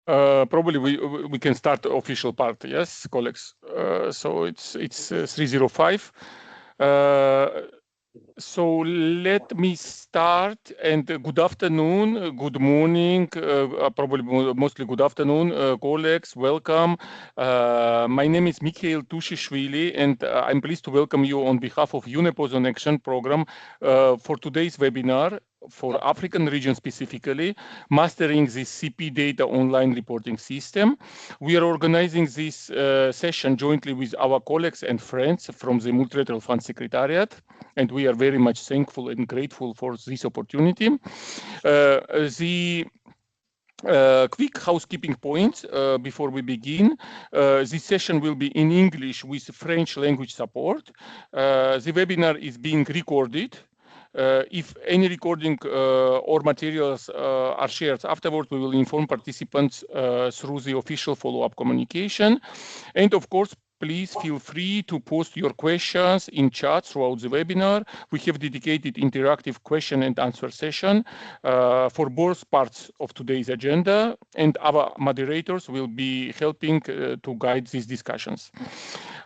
Probably we can start the official part. Yes, colleagues. So it's 3:05. So let me start, and good afternoon, good morning, probably mostly good afternoon, colleagues, welcome. My name is Mikhail Tushishvili, and I'm pleased to welcome you on behalf of UNEP OzonAction program for today's webinar for African region specifically, mastering the CP data online reporting system. We are organizing this session jointly with our colleagues and friends from the Multilateral Fund Secretariat, and we are very much thankful and grateful for this opportunity. Quick housekeeping points before we begin. This session will be in English with French language support. The webinar is being recorded. If any recording or materials are shared afterward, we will inform participants through the official follow-up communication. And of course, please feel free to post your questions in chat throughout the webinar. We have dedicated interactive question and answer session for both parts of today's agenda, and our moderators will be helping to guide these discussions.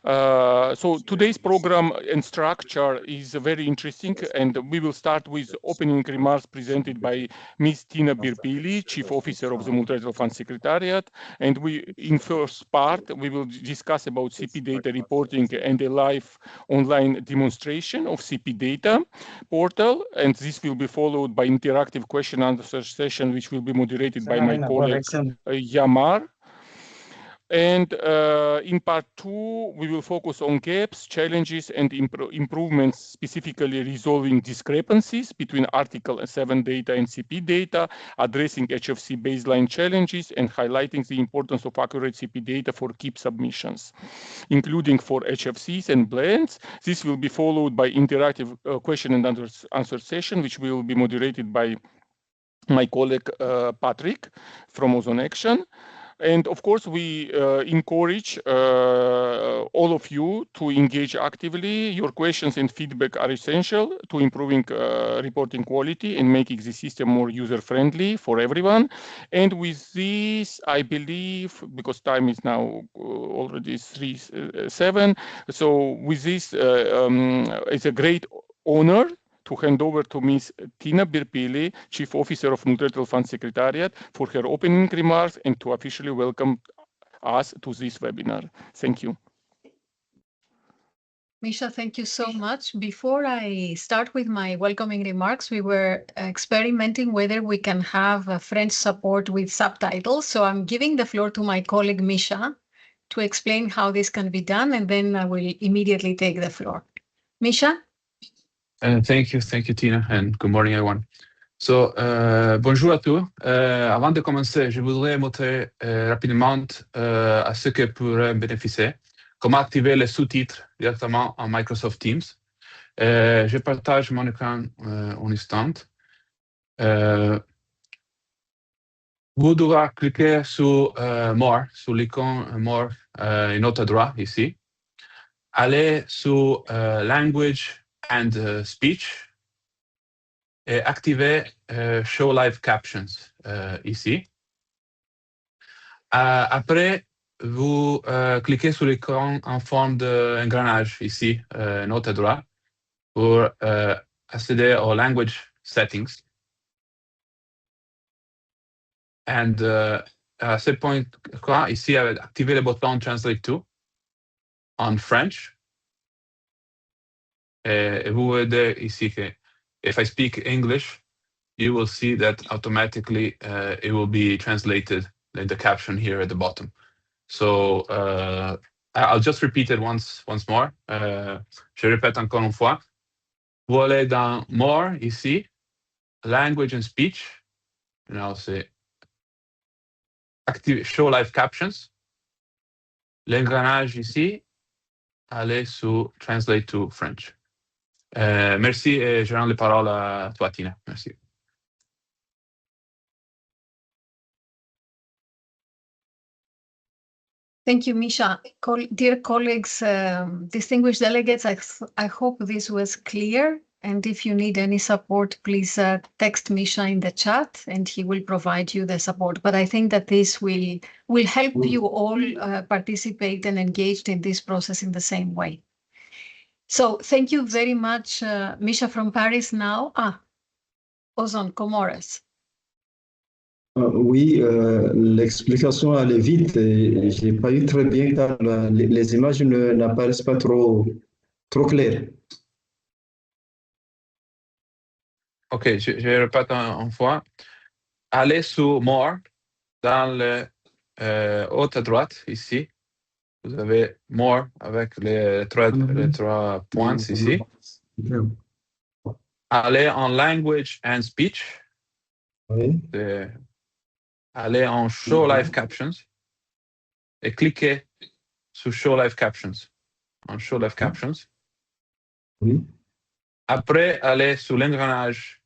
So today's program and structure is very interesting, and we will start with opening remarks presented by Ms. Tina Birpili, Chief Officer of the Multilateral Fund Secretariat. And in first part, we will discuss about CP data reporting and a live online demonstration of CP data portal. And this will be followed by interactive question and answer session, which will be moderated by my colleague Yamar. And in part two, we will focus on gaps, challenges, and improvements, specifically resolving discrepancies between Article 7 data and CP data, addressing HFC baseline challenges, and highlighting the importance of accurate CP data for KIP submissions, including for HFCs and blends. This will be followed by interactive question and answer session, which will be moderated by my colleague Patrick from OzonAction. And of course, we encourage all of you to engage actively. Your questions and feedback are essential to improving reporting quality and making the system more user-friendly for everyone. And with this, I believe, because time is now already 3:07, so with this, it's a great honor to hand over to Ms. Tina Birpili, Chief Officer of Multilateral Fund Secretariat, for her opening remarks and to officially welcome us to this webinar. Thank you. Misha, thank you so much. Before I start with my welcoming remarks, we were experimenting whether we can have French support with subtitles. So I'm giving the floor to my colleague Misha to explain how this can be done, and then I will immediately take the floor. Misha? Thank you, Tina, and good morning, everyone. So, bonjour à tous. Avant de commencer, je voudrais montrer rapidement à ceux qui pourraient bénéficier comment activer les sous-titres directement en Microsoft Teams. Je partage mon écran un instant. Vous devrez cliquer sur More, sur l'icône More en haut à droite ici. Allez sur Language and Speech et activer Show Live Captions ici. Après, vous cliquez sur l'icône en forme d'engrenage ici, en haut à droite, pour accéder aux Language Settings. Et à ce point-là, ici, activez le bouton Translate to en French. Et vous voyez ici que if I speak English, you will see that automatically it will be translated in the caption here at the bottom. So I'll just repeat it once more. Je répète encore une fois. Vous allez dans More ici, Language and Speech. Now c'est active Show Live Captions. L'engrenage ici, allez sur Translate to French. Merci et je rends les paroles à toi, Tina. Merci. Thank you, Misha. Dear colleagues, distinguished delegates, I hope this was clear. And if you need any support, please text Misha in the chat and he will provide you the support. But I think that this will help you all participate and engaged in this process in the same way. So thank you very much, Misha from Paris now. Ozon, Comoros. Oui, l'explication allait vite et j'ai pas eu très bien car les images n'apparaissent pas trop claires. Ok, je répète une fois. Allez sur More dans le haut à droite ici. Vous avez More avec les trois points ici. Allez en Language and Speech. Oui. Allez en Show Live Captions et cliquez sur Show Live Captions. En Show Live Captions. Oui. Après, allez sur l'engrenage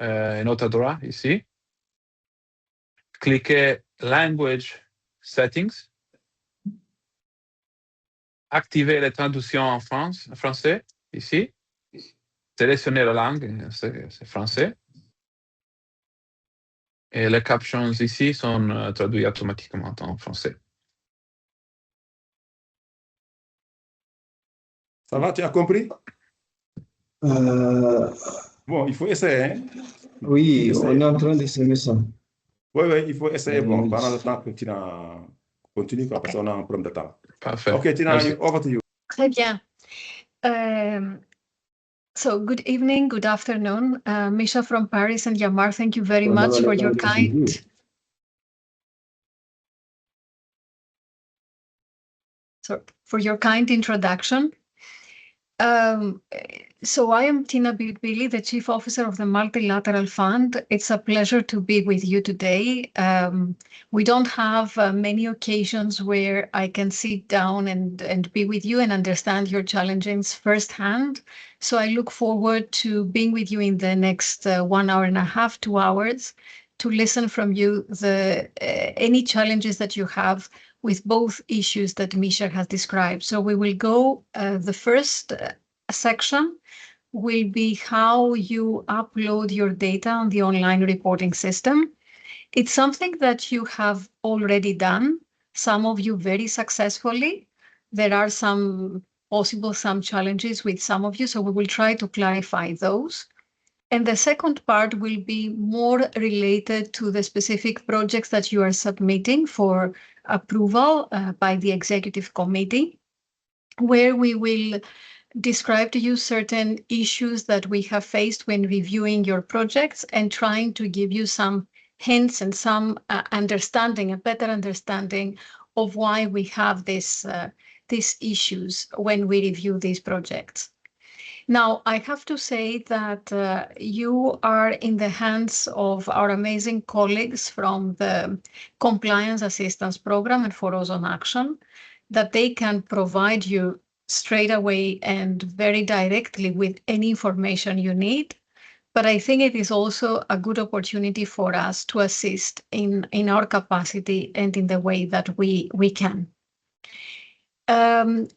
en haut à droite ici. Cliquez Language Settings. Activez les traductions en français ici. Sélectionnez la langue, c'est français. Et les captions ici sont traduites automatiquement en français. Ça va, tu as compris? Bon, il faut essayer. Hein? Oui, on est en train d'essayer ça. Oui, il faut essayer. Bon, pendant le temps que Tina continue, parce qu'on a un problème de temps. Parfait. Ok, Tina, over to you. Très bien. So good evening, good afternoon. Misha from Paris and Yamar, thank you very much for your kind... for your kind introduction. So I am Tina Bilbili, the Chief Officer of the Multilateral Fund. It's a pleasure to be with you today. We don't have many occasions where I can sit down and be with you and understand your challenges firsthand. So I look forward to being with you in the next 1 hour and a half, 2 hours, to listen from you any challenges that you have with both issues that Misha has described. So we will go, the first section will be how you upload your data on the online reporting system. It's something that you have already done, some of you very successfully. There are some challenges with some of you, so we will try to clarify those. And the second part will be more related to the specific projects that you are submitting for approval by the executive committee, where we will describe to you certain issues that we have faced when reviewing your projects and trying to give you some hints and some understanding, a better understanding of why we have these issues when we review these projects. Now, I have to say that you are in the hands of our amazing colleagues from the Compliance Assistance Program and for OzonAction, that they can provide you straight away and very directly with any information you need. But I think it is also a good opportunity for us to assist in our capacity and in the way that we can.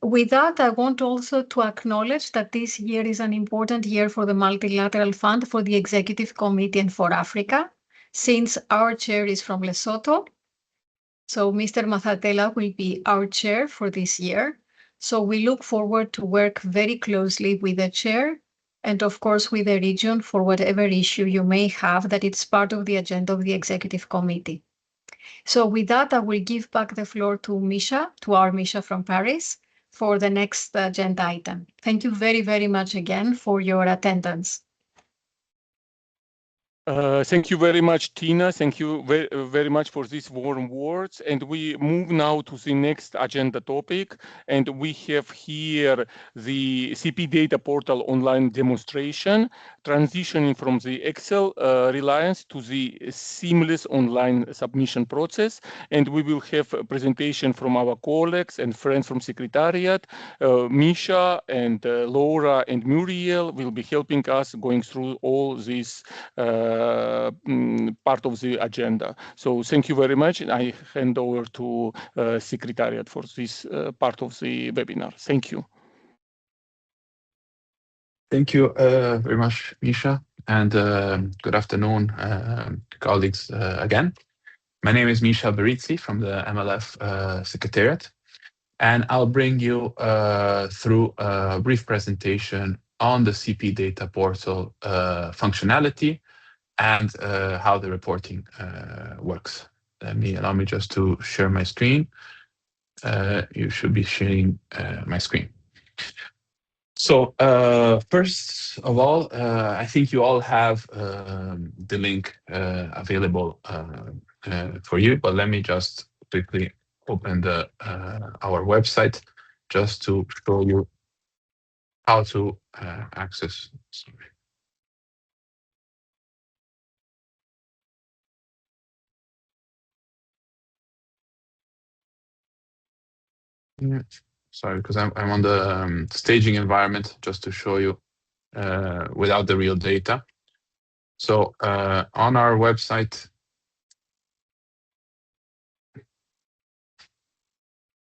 With that, I want also to acknowledge that this year is an important year for the Multilateral Fund, for the Executive Committee and for Africa, since our chair is from Lesotho. So Mr. Mazatela will be our chair for this year. So we look forward to work very closely with the chair and of course with the region for whatever issue you may have that it's part of the agenda of the Executive Committee. So with that, I will give back the floor to Misha, to our Misha from Paris, for the next agenda item. Thank you very, very much again for your attendance. Thank you very much, Tina. Thank you very much for these warm words. And we move now to the next agenda topic. And we have here the CP Data Portal online demonstration, transitioning from the Excel reliance to the seamless online submission process. And we will have a presentation from our colleagues and friends from Secretariat. Misha and Laura and Muriel will be helping us going through all these part of the agenda. So thank you very much. I hand over to Secretariat for this part of the webinar. Thank you. Thank you very much, Misha, and good afternoon, colleagues again. My name is Misha Berizzi from the MLF Secretariat, and I'll bring you through a brief presentation on the CP data portal functionality and how the reporting works. Allow me just to share my screen. You should be sharing my screen. So first of all, I think you all have the link available for you, but let me just quickly open the our website just to show you how to access. Sorry. Yeah. Sorry, because I'm on the staging environment just to show you without the real data. So on our website,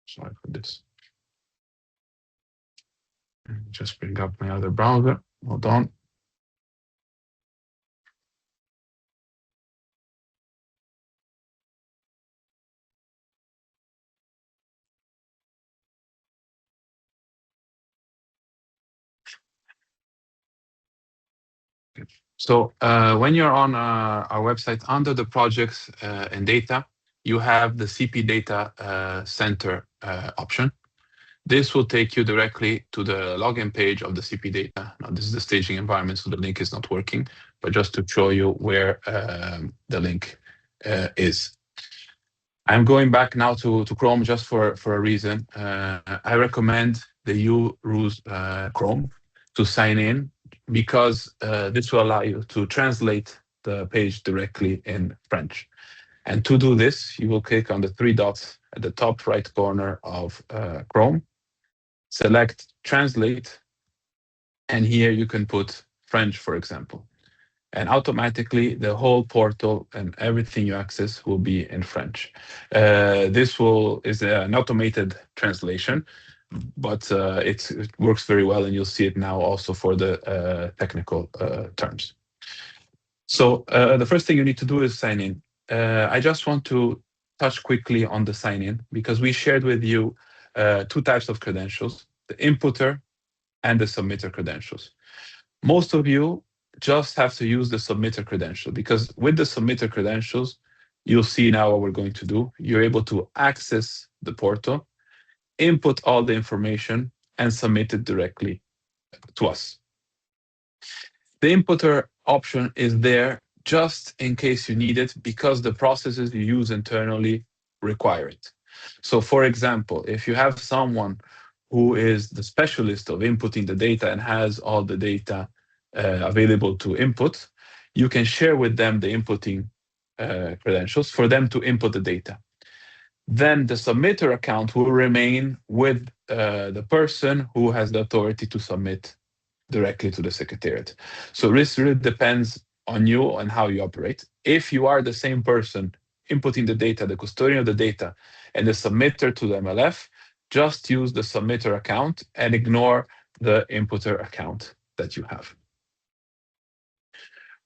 sorry for this. Just bring up my other browser. Hold on. So when you're on our website, under the projects and data, you have the CP Data Center option. This will take you directly to the login page of the CP Data. Now, this is the staging environment, so the link is not working, but just to show you where the link is. I'm going back now to Chrome just for a reason. I recommend the use Chrome to sign in because this will allow you to translate the page directly in French. And to do this, you will click on the three dots at the top right corner of Chrome, select Translate, and here you can put French, for example. And automatically the whole portal and everything you access will be in French. This is an automated translation, but it works very well, and you'll see it now also for the technical terms. So the first thing you need to do is sign in. I just want to touch quickly on the sign in because we shared with you two types of credentials, the inputter and the submitter credentials. Most of you just have to use the submitter credential because with the submitter credentials, you'll see now what we're going to do. You're able to access the portal, input all the information, and submit it directly to us. The inputter option is there just in case you need it because the processes you use internally require it. So for example, if you have someone who is the specialist of inputting the data and has all the data available to input, you can share with them the inputting credentials for them to input the data. Then the submitter account will remain with the person who has the authority to submit directly to the Secretariat. So this really depends on you and how you operate. If you are the same person inputting the data, the custodian of the data, and the submitter to the MLF, just use the submitter account and ignore the inputter account that you have.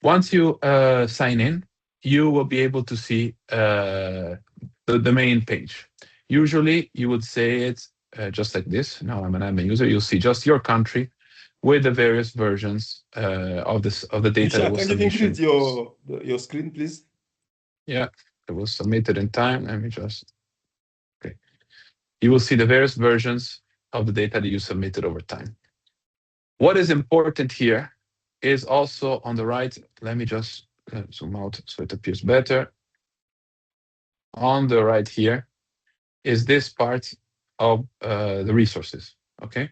Once you sign in, you will be able to see the main page. Usually, you would say it just like this. Now I'm an admin user. You'll see just your country with the various versions of the data. Misha, can you increase your screen, please? Yeah, it was submitted in time. Let me just. Okay. You will see the various versions of the data that you submitted over time. What is important here is also on the right. Let me just zoom out so it appears better. On the right here is this part of the resources. Okay.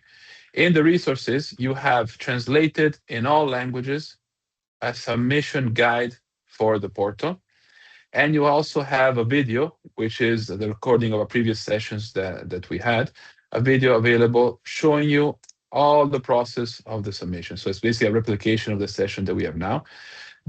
In the resources, you have translated in all languages a submission guide for the portal. And you also have a video, which is the recording of our previous sessions that we had, a video available showing you all the process of the submission. So it's basically a replication of the session that we have now.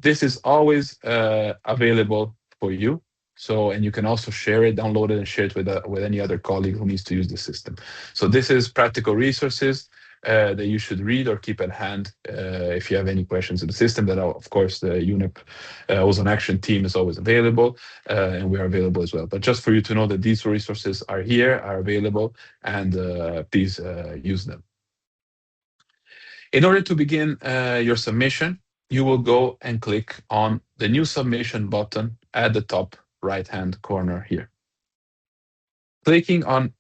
This is always available for you. So, and you can also share it, download it, and share it with any other colleague who needs to use the system. So this is practical resources that you should read or keep at hand if you have any questions in the system. That of course the UNEP OzonAction team is always available, and we are available as well. But just for you to know that these resources are here, are available, and please use them. In order to begin your submission, you will go and click on the New Submission button at the top right-hand corner here. Clicking on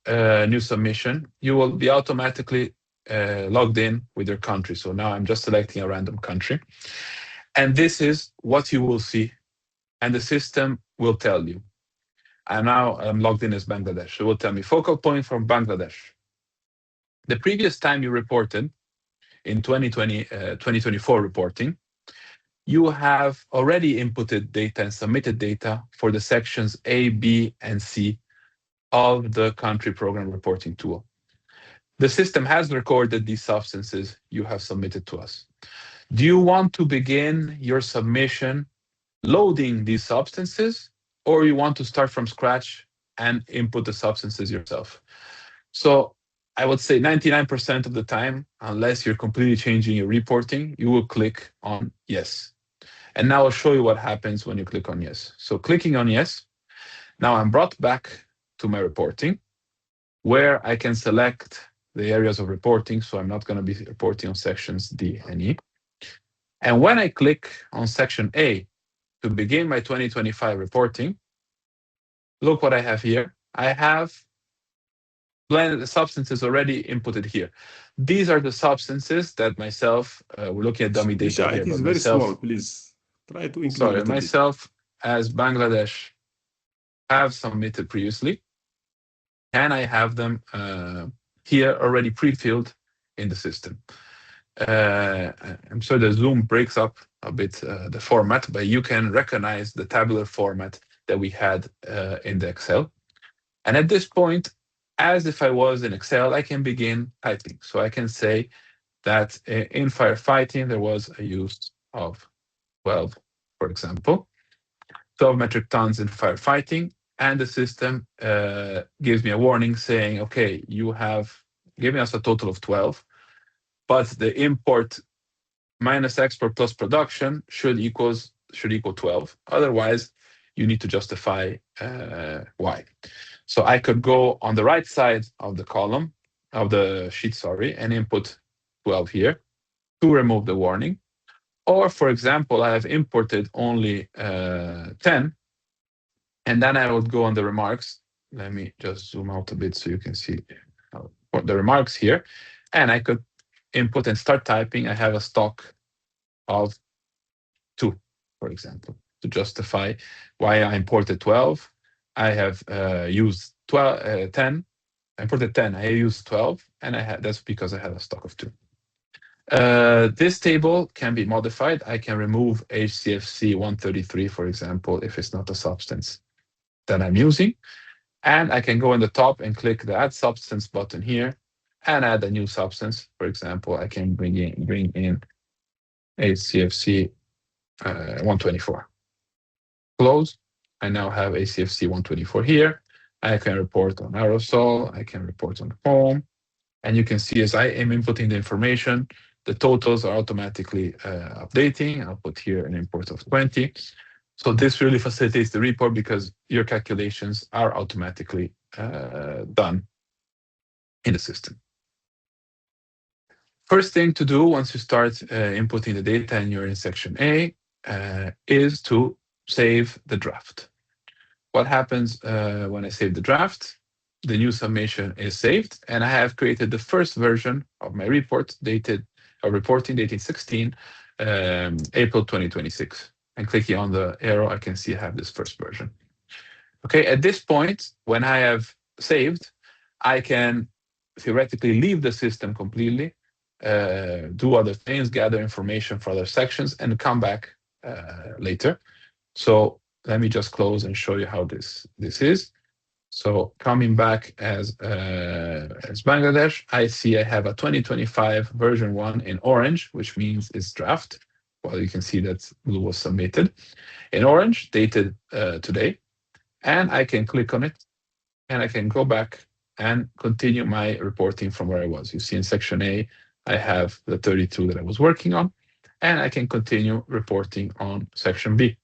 New Submission, you will be automatically logged in with your country. So now I'm just selecting a random country. And this is what you will see. And the system will tell you. And now I'm logged in as Bangladesh. It will tell me focal point from Bangladesh. The previous time you reported, in 2024 reporting, you have already inputted data and submitted data for the sections A, B, and C of the country program reporting tool. The system has recorded these substances you have submitted to us. Do you want to begin your submission loading these substances, or you want to start from scratch and input the substances yourself? So I would say 99% of the time, unless you're completely changing your reporting, you will click on yes. And now I'll show you what happens when you click on yes. So clicking on yes, now I'm brought back to my reporting, where I can select the areas of reporting. So I'm not going to be reporting on sections D and E. And when I click on section A to begin my 2025 reporting, look what I have here. I have blended substances already inputted here. These are the substances that myself, we're looking at dummy data here. It is very small, please. Try to include. Sorry, myself as Bangladesh have submitted previously, and I have them here already pre-filled in the system. I'm sorry the Zoom breaks up a bit the format, but you can recognize the tabular format that we had in the Excel. And at this point, as if I was in Excel, I can begin typing. So I can say that in firefighting, there was a use of 12, for example, 12 metric tons in firefighting. And the system gives me a warning saying, okay, you have given us a total of 12, but the import minus export plus production should equal 12. Otherwise, you need to justify why. So I could go on the right side of the column, of the sheet, sorry, and input 12 here to remove the warning. Or, for example, I have imported only 10, and then I would go on the remarks. Let me just zoom out a bit so you can see the remarks here. And I could input and start typing. I have a stock of 2, for example, to justify why I imported 12. I have used 10. I imported 10. I used 12, and that's because I had a stock of 2. This table can be modified. I can remove HCFC 133, for example, if it's not a substance that I'm using. And I can go in the top and click the Add Substance button here and add a new substance. For example, I can bring in HCFC 124. Close. I now have HCFC 124 here. I can report on aerosol. I can report on foam. And you can see as I am inputting the information, the totals are automatically updating. I'll put here an import of 20. So this really facilitates the report because your calculations are automatically done in the system. First thing to do once you start inputting the data and you're in section A is to save the draft. What happens when I save the draft? The new submission is saved, and I have created the first version of my report reporting dated 16 April 2026. And clicking on the arrow, I can see I have this first version. Okay, at this point, when I have saved, I can theoretically leave the system completely, do other things, gather information for other sections, and come back later. So let me just close and show you how this is. So coming back as Bangladesh, I see I have a 2025 version 1 in orange, which means it's draft. Well, you can see that blue was submitted in orange, dated today. And I can click on it, and I can go back and continue my reporting from where I was. You see in section A, I have the 32 that I was working on, and I can continue reporting on section B.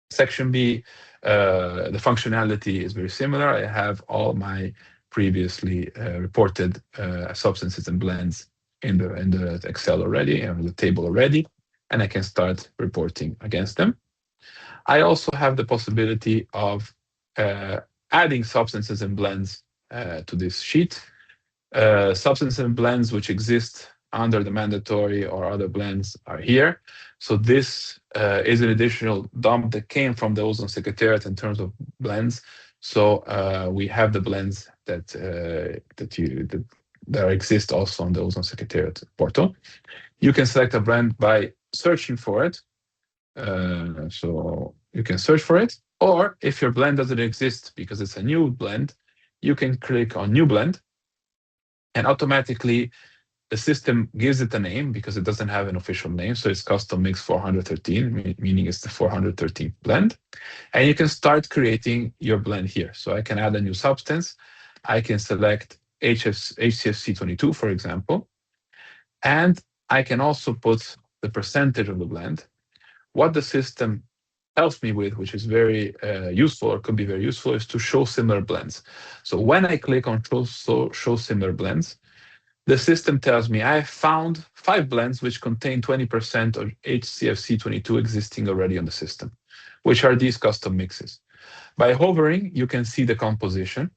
Section B, the functionality is very similar. I have all my previously reported substances and blends in the Excel already, and the table already, and I can start reporting against them. I also have the possibility of adding substances and blends to this sheet. Substances and blends which exist under the mandatory or other blends are here. So this is an additional dump that came from the Ozone Secretariat in terms of blends. So we have the blends that exist also on the Ozone Secretariat portal. You can select a blend by searching for it. So you can search for it, or if your blend doesn't exist because it's a new blend, you can click on New Blend, and automatically the system gives it a name because it doesn't have an official name. So it's custom mix 413, meaning it's the 413th blend. And you can start creating your blend here. So I can add a new substance. I can select HCFC22, for example, and I can also put the percentage of the blend. What the system helps me with, which is very useful or could be very useful, is to show similar blends. So when I click on show similar blends, the system tells me I found 5 blends which contain 20% of HCFC22 existing already on the system, which are these custom mixes. By hovering, you can see the composition,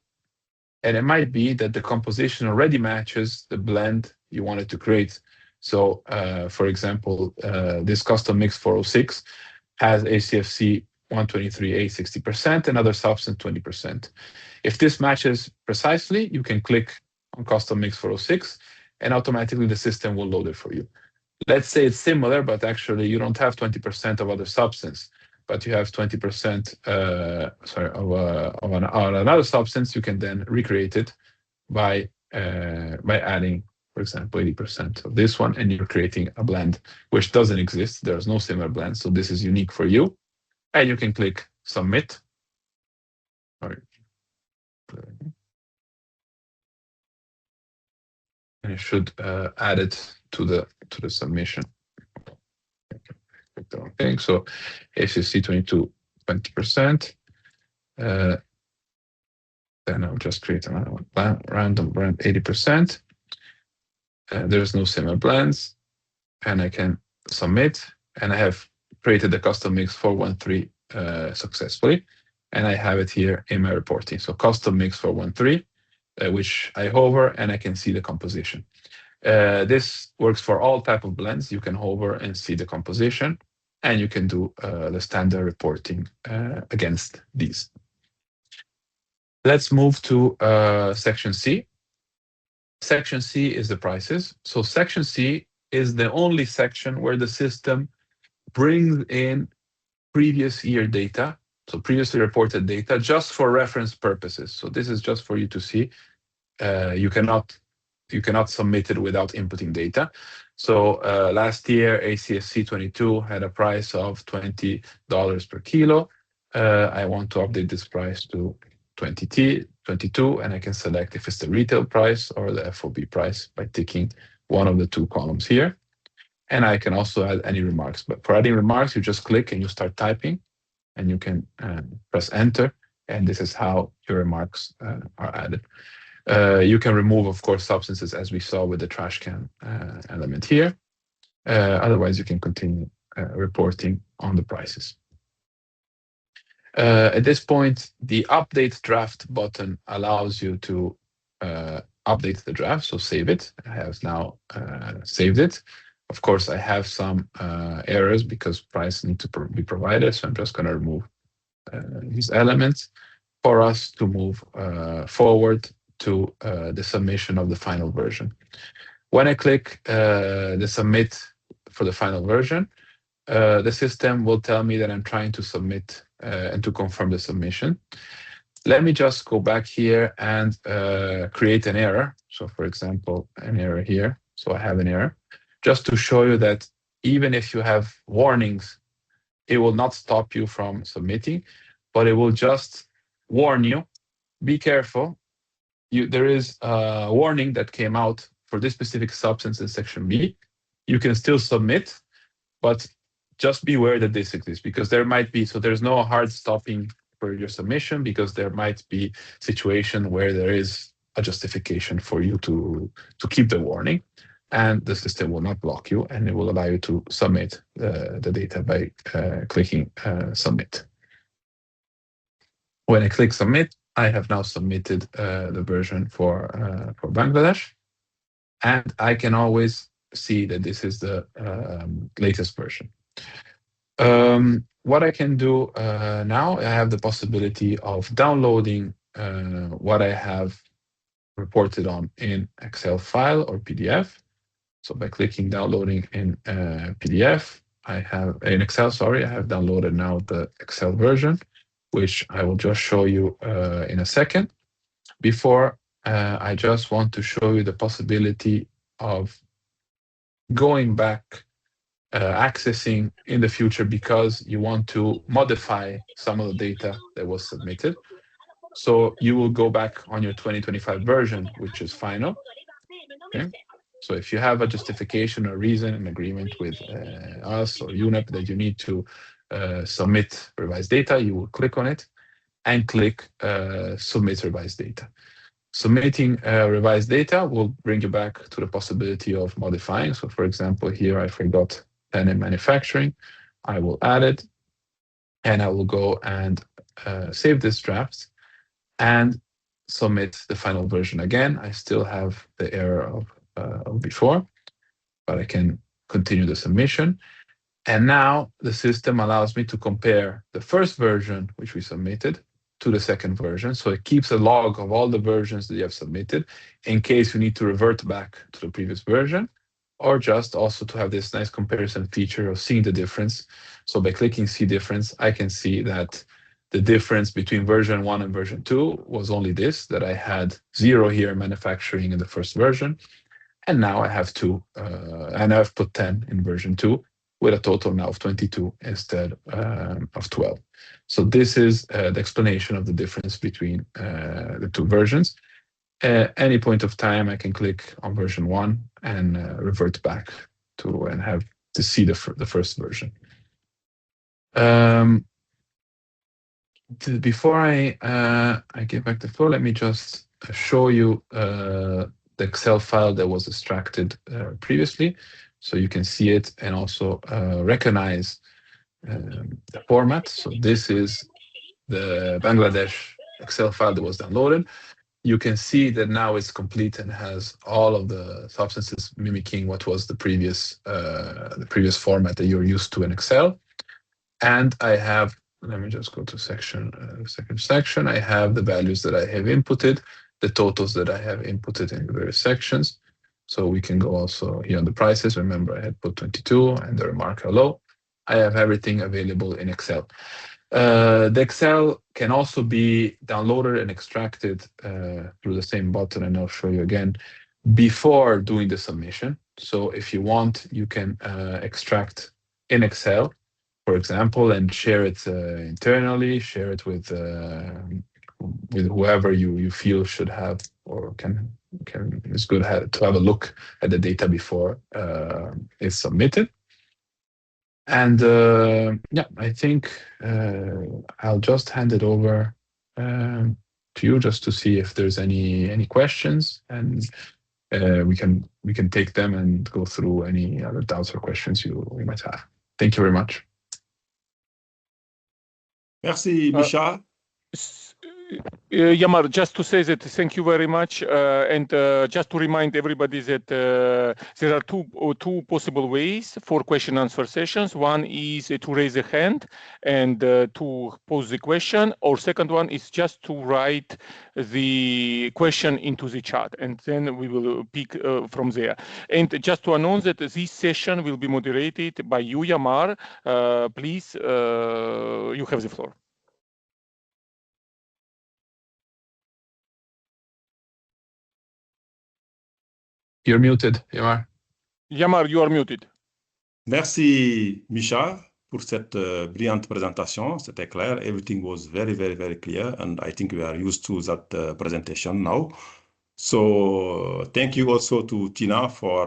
and it might be that the composition already matches the blend you wanted to create. So, for example, this custom mix 406 has HCFC 123A 60% and other substance 20%. If this matches precisely, you can click on custom mix 406 and automatically the system will load it for you. Let's say it's similar, but actually you don't have 20% of other substance, but you have 20% of another substance. You can then recreate it by adding, for example, 80% of this one, and you're creating a blend which doesn't exist. There's no similar blend, so this is unique for you. And you can click submit. And you should add it to the submission. Okay, so HCFC22 20%. Then I'll just create another one, random blend 80%. There's no similar blends, and I can submit, and I have created the custom mix 413 successfully, and I have it here in my reporting. So custom mix 413, which I hover and I can see the composition. This works for all type of blends. You can hover and see the composition, and you can do the standard reporting against these. Let's move to section C. Section C is the prices. So section C is the only section where the system brings in previous year data, so previously reported data, just for reference purposes. So this is just for you to see. You cannot submit it without inputting data. So last year, HCFC22 had a price of $20 per kilo. I want to update this price to 22, and I can select if it's the retail price or the FOB price by ticking one of the two columns here. And I can also add any remarks. But for adding remarks, you just click and you start typing, and you can press enter, and this is how your remarks are added. You can remove, of course, substances as we saw with the trash can element here. Otherwise, you can continue reporting on the prices. At this point, the update draft button allows you to update the draft, so save it. I have now saved it. Of course, I have some errors because price need to be provided, so I'm just going to remove these elements for us to move forward to the submission of the final version. When I click the submit for the final version, the system will tell me that I'm trying to submit and to confirm the submission. Let me just go back here and create an error. So for example, an error here. So I have an error. Just to show you that even if you have warnings, it will not stop you from submitting, but it will just warn you, be careful. There is a warning that came out for this specific substance in section B, you can still submit, but just be aware that this exists, because there might be, so there's no hard stopping for your submission, because there might be situation where there is a justification for you to keep the warning, and the system will not block you, and it will allow you to submit the data by clicking submit. When I click submit, I have now submitted the version for Bangladesh, and I can always see that this is the latest version. What I can do now, I have the possibility of downloading what I have reported on in Excel file or PDF. So by clicking downloading in PDF, I have in Excel, sorry, I have downloaded now the Excel version, which I will just show you in a second. Before, I just want to show you the possibility of going back, accessing in the future, because you want to modify some of the data that was submitted. So you will go back on your 2025 version, which is final. Okay. So if you have a justification or reason, an agreement with us or UNEP that you need to submit revised data, you will click on it and click submit revised data. Submitting revised data will bring you back to the possibility of modifying. So for example, here I forgot pen and manufacturing. I will add it, and I will go and save this draft and submit the final version again. I still have the error of before, but I can continue the submission. And now the system allows me to compare the first version, which we submitted, to the second version. So it keeps a log of all the versions that you have submitted in case you need to revert back to the previous version, or just also to have this nice comparison feature of seeing the difference. So by clicking see difference, I can see that the difference between version 1 and version 2 was only this, that I had 0 here in manufacturing in the first version. And now I have 2, and I've put 10 in version 2, with a total now of 22 instead of 12. So this is the explanation of the difference between the two versions. At any point of time, I can click on version 1 and revert back to and have to see the first version. Before I give back the floor, let me just show you the Excel file that was extracted previously, so you can see it and also recognize the format. So this is the Bangladesh Excel file that was downloaded. You can see that now it's complete and has all of the substances mimicking what was the previous format that you're used to in Excel. And I have, let me just go to section, second section. I have the values that I have inputted, the totals that I have inputted in the various sections. So we can go also here on the prices. Remember, I had put 22 and the remark hello. I have everything available in Excel. The Excel can also be downloaded and extracted through the same button, and I'll show you again, before doing the submission. So if you want, you can extract in Excel, for example, and share it internally, share it with whoever you feel should have or can it's good to have a look at the data before it's submitted. And yeah, I think I'll just hand it over to you just to see if there's any questions, and we can take them and go through any other doubts or questions you might have. Thank you very much. Merci, Misha. Yamar, just to say that thank you very much, and just to remind everybody that there are two possible ways for question and answer sessions. One is to raise a hand and to pose the question, or second one is just to write the question into the chat, and then we will pick from there. And just to announce that this session will be moderated by you, Yamar. Please, you have the floor. You're muted, Yamar. Yamar, you are muted. Merci, Misha, pour cette brillante présentation. C'était clair. Everything was very, very, very clear. And I think we are used to that presentation now. So thank you also to Tina for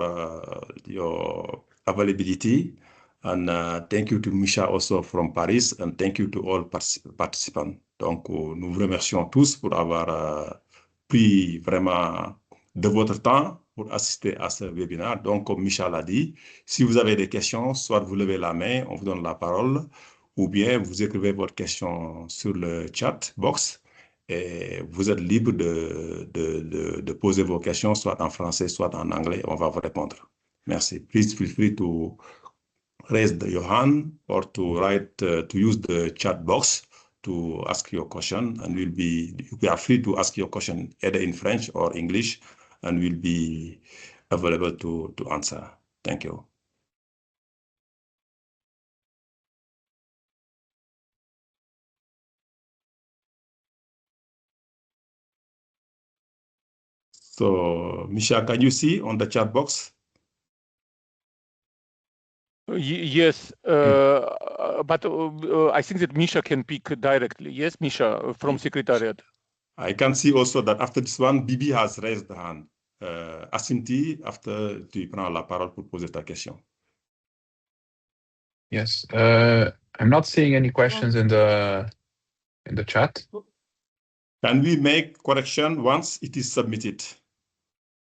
your availability. And thank you to Misha also from Paris. And thank you to all participants. Donc, nous vous remercions tous pour avoir pris vraiment de votre temps pour assister à ce webinaire. Donc, comme Misha l'a dit, si vous avez des questions, soit vous levez la main, on vous donne la parole, ou bien vous écrivez votre question sur le chat box. Et vous êtes libre de poser vos questions, soit en français, soit en anglais. On va vous répondre. Merci. Please feel free to raise your hand or to write, to use the chat box to ask your question. And we are free to ask your question either in French or English, and we'll be available to answer. Thank you. So, Misha, can you see on the chat box? Yes, but I think that Misha can pick directly. Yes, Misha from Secretariat. I can see also that after this one, Bibi has raised the hand. Asinti, after tu prends la parole pour poser ta question. Yes, I'm not seeing any questions in the chat. Can we make correction once it is submitted?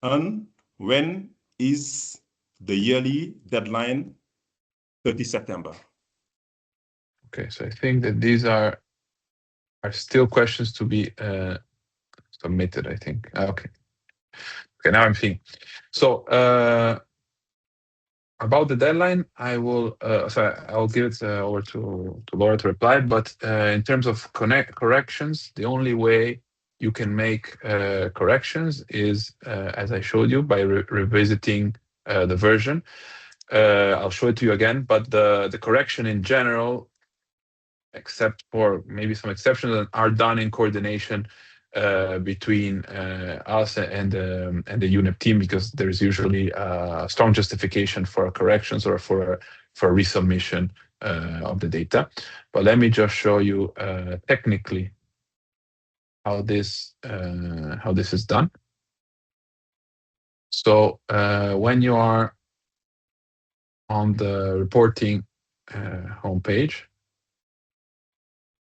And when is the yearly deadline? 30 September. Okay, so I think that these are still questions to be submitted, I think. Okay. Okay, now I'm seeing. So about the deadline, I will I'll give it over to Laura to reply. But in terms of corrections, the only way you can make corrections is, as I showed you, by revisiting the version. I'll show it to you again, but the correction in general, except for maybe some exceptions, are done in coordination between us and the UNEP team, because there's usually a strong justification for corrections or for resubmission of the data. But let me just show you technically how this is done. So when you are on the reporting homepage,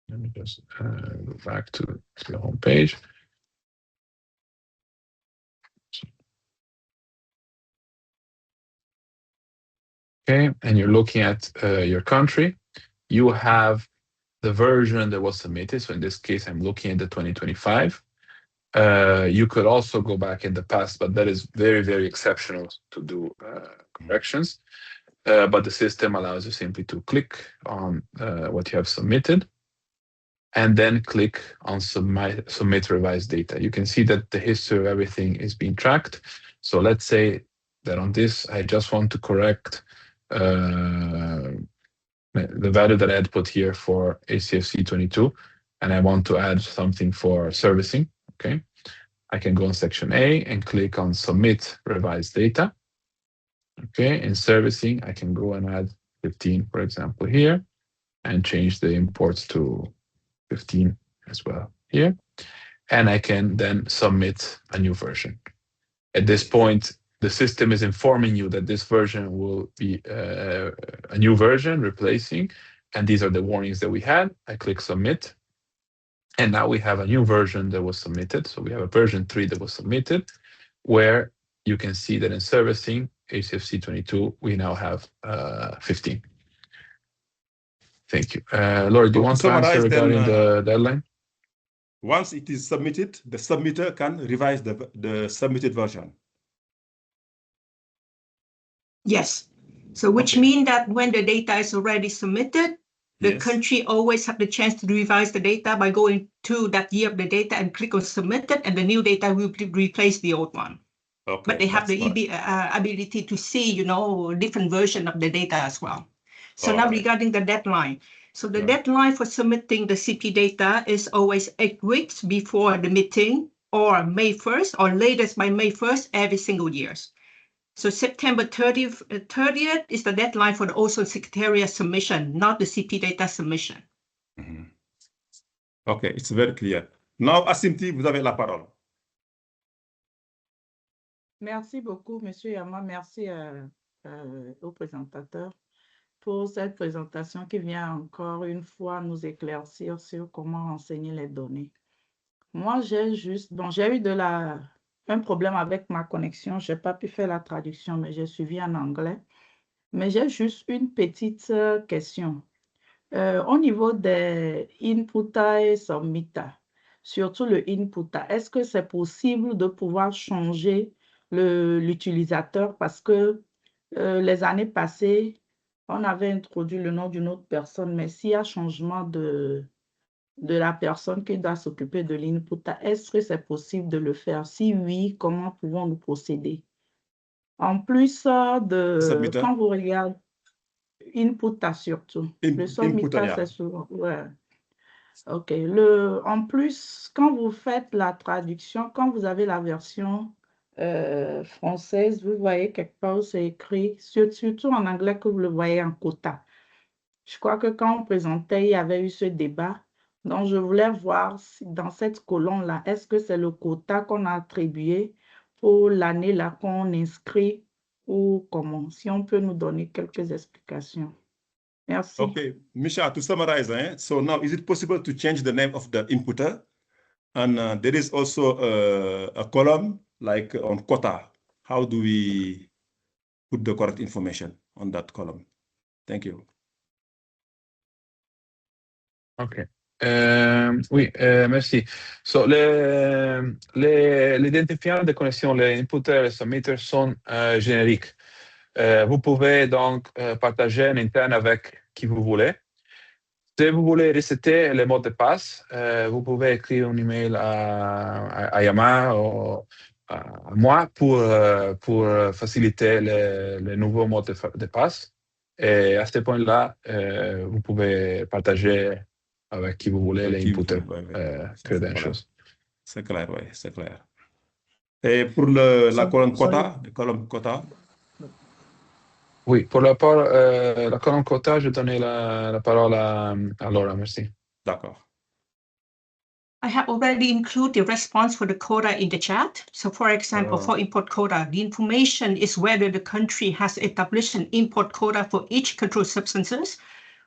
let me just go back to the homepage. Okay, and you're looking at your country. You have the version that was submitted. So in this case, I'm looking at the 2025. You could also go back in the past, but that is very, very exceptional to do corrections. But the system allows you simply to click on what you have submitted and then click on submit revised data. You can see that the history of everything is being tracked. So let's say that on this, I just want to correct the value that I had put here for ACFC 22, and I want to add something for servicing. Okay, I can go on section A and click on submit revised data. Okay, in servicing, I can go and add 15, for example, here, and change the imports to 15 as well here. And I can then submit a new version. At this point, the system is informing you that this version will be a new version replacing, and these are the warnings that we had. I click submit, and now we have a new version that was submitted. So we have a version 3 that was submitted, where you can see that in servicing HCFC 22, we now have 15. Thank you. Laura, do you want to answer regarding the deadline? Once it is submitted, the submitter can revise the submitted version. Yes. So which means that when the data is already submitted, the country always have the chance to revise the data by going to that year of the data and click on submitted, and the new data will replace the old one. Okay, but they have the ability to see, different version of the data as well. So now regarding the deadline. So the deadline for submitting the CP data is always 8 weeks before the meeting, or May 1st, or latest by May 1st every single year. So September 30th is the deadline for the Ozone Secretariat submission, not the CP data submission. Mm-hmm. Okay, it's very clear. Now, Asimti, vous avez la parole. Merci beaucoup, Monsieur Yama. Merci au présentateur pour cette présentation qui vient encore une fois nous éclaircir sur comment enseigner les données. Moi, j'ai eu un problème avec ma connexion. Je n'ai pas pu faire la traduction, mais j'ai suivi en anglais. Mais j'ai juste une petite question. Au niveau des inputs et submitters, surtout le input, est-ce que c'est possible de pouvoir changer l'utilisateur parce que les années passées, on avait introduit le nom d'une autre personne, mais s'il y a changement de la personne qui doit s'occuper de l'input, est-ce que c'est possible de le faire? Si oui, comment pouvons-nous procéder? En plus quand vous regardez, input surtout. Le submitter, c'est souvent. Ouais. OK. En plus, quand vous faites la traduction, quand vous avez la version française, vous voyez quelque part où c'est écrit, surtout en anglais que vous le voyez en quota. Je crois que quand on présentait, il y avait eu ce débat. Donc, je voulais voir si dans cette colonne-là, est-ce que c'est le quota qu'on a attribué pour l'année-là qu'on inscrit ou comment? Si on peut nous donner quelques explications. Merci. Okay, Misha, to summarize, so now is it possible to change the name of the inputter? And there is also a column like on quota. How do we put the correct information on that column? Thank you. OK. Oui, merci. So, l'identifiant de connexion, les inputters et les submitters sont génériques. Vous pouvez donc partager en interne avec qui vous voulez. Si vous voulez resetter les mots de passe, vous pouvez écrire un email à Yama ou à moi pour faciliter les nouveaux mots de passe. Et à ce point-là, vous pouvez partager avec qui vous voulez les inputs credentials. C'est clair, oui, c'est clair. Et pour la colonne quota, Oui, pour la colonne quota, je donne la parole à Laura, merci. D'accord. I have already included the response for the quota in the chat. So for example, for import quota, the information is whether the country has established an import quota for each controlled substances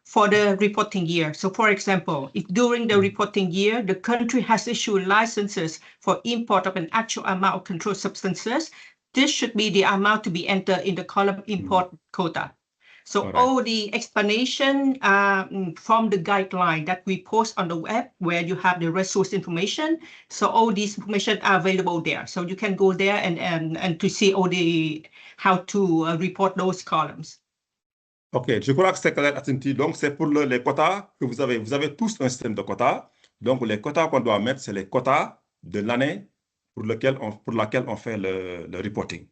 for the reporting year. So for example, if during the reporting year, the country has issued licenses for import of an actual amount of controlled substances, this should be the amount to be entered in the column import quota. So all the explanation from the guideline that we post on the web where you have the resource information. So all these information are available there. So you can go there and to see all how to report those columns. OK, je crois que c'est clair, Atinti. Donc, c'est pour les quotas que vous avez. Vous avez tous un système de quotas. Donc, les quotas qu'on doit mettre, c'est les quotas de l'année pour laquelle on fait le reporting.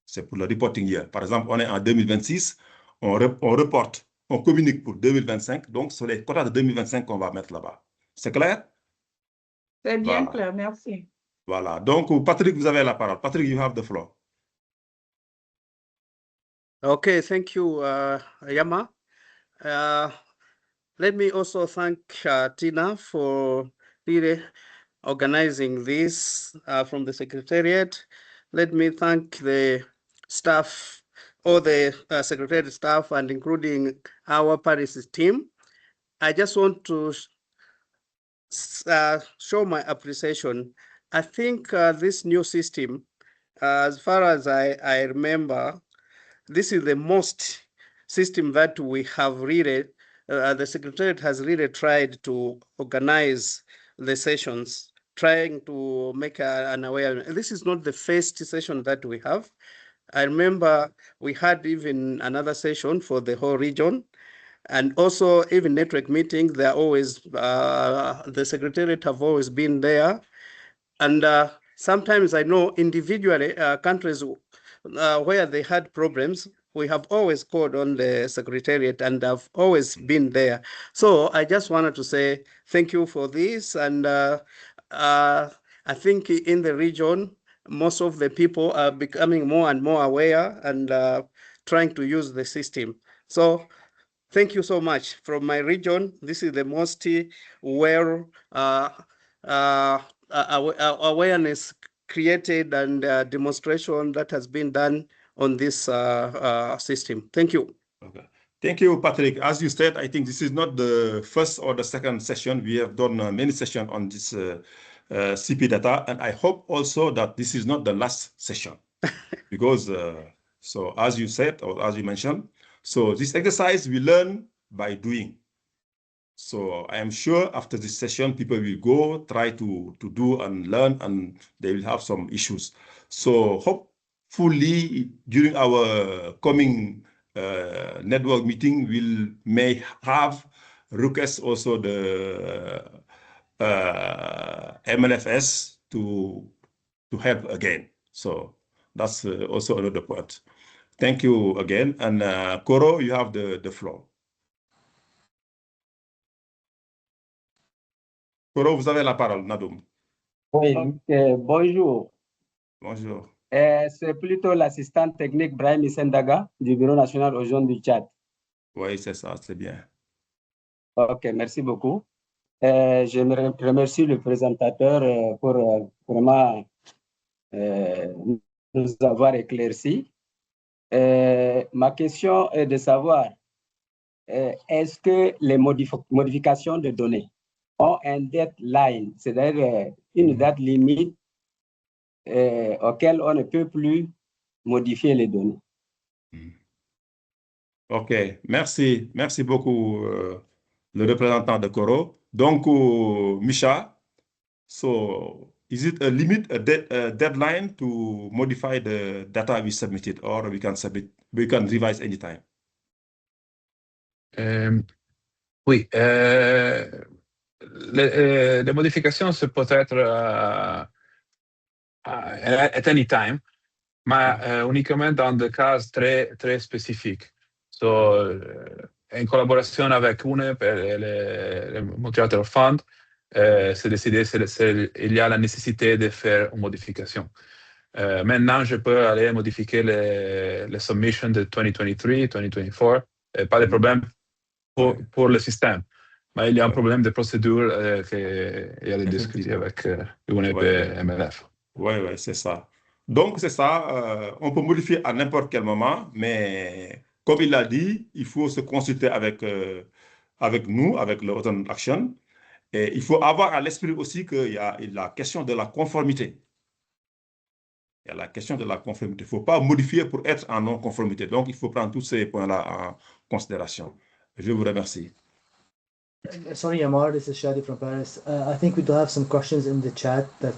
C'est pour le reporting year. Par exemple, on est en 2026, on reporte, on communique pour 2025. Donc, c'est les quotas de 2025 qu'on va mettre là-bas. C'est clair? C'est bien clair, merci. Voilà. Donc, Patrick, vous avez la parole. Patrick, you have the floor. Okay, thank you, Yama. Let me also thank Tina for really organizing this from the Secretariat. Let me thank the staff, all the Secretariat staff, and including our Paris team. I just want to show my appreciation. I think this new system, as far as I remember, this is the most system that we have really, the Secretariat has really tried to organize the sessions, trying to make an awareness. This is not the first session that we have. I remember we had even another session for the whole region, and also even network meetings. They're always, the Secretariat have always been there. And sometimes I know individually countries where they had problems, we have always called on the Secretariat and have always been there. So I just wanted to say thank you for this. And I think in the region, most of the people are becoming more and more aware and trying to use the system. So thank you so much. From my region, this is the most awareness created and demonstration that has been done on this system. Thank you. Okay. Thank you, Patrick. As you said, I think this is not the first or the second session. We have done many sessions on this CP data, and I hope also that this is not the last session. Because, so as you said, or as you mentioned, so this exercise we learn by doing. So I am sure after this session, people will go try to do and learn, and they will have some issues. So hopefully during our coming network meeting, may have request also the MLFS to help again. So that's also another point. Thank you again. And Koro, you have the floor. Koro, vous avez la parole, Nadoum. Oui, bonjour. Bonjour. C'est plutôt l'assistant technique Brahim Sendaga du Bureau national aux jeunes du Tchad. Oui, c'est ça, c'est bien. Ok, merci beaucoup. Je remercie le présentateur pour vraiment nous avoir éclairci. Ma question est de savoir, est-ce que les modifications de données ont un deadline, c'est-à-dire une date limite auquel on ne peut plus modifier les données? OK, merci beaucoup le représentant de Coro. Donc, Misha, so is it a limit, a deadline to modify the data we submitted, or we can revise anytime? Oui, les modifications se peuvent être at any time, mais uniquement dans des cas très, très spécifiques. So, en collaboration avec UNEP et le Montreal Fund, c'est décidé il y a la nécessité de faire une modification. Maintenant, je peux aller modifier les submissions de 2023, 2024, pas de problème pour le système. Mais il y a un problème de procédure qu'il y a à discuter avec UNEP et MLF. Oui, c'est ça. Donc, c'est ça, on peut modifier à n'importe quel moment, mais comme il l'a dit, il faut se consulter avec nous, avec le OzonAction. Et il faut avoir à l'esprit aussi qu'il y a la question de la conformité. Il y a la question de la conformité. Il ne faut pas modifier pour être en non-conformité. Donc, il faut prendre tous ces points-là en considération. Je vous remercie. Sorry, Amar, this is Shadi from Paris. I think we do have some questions in the chat that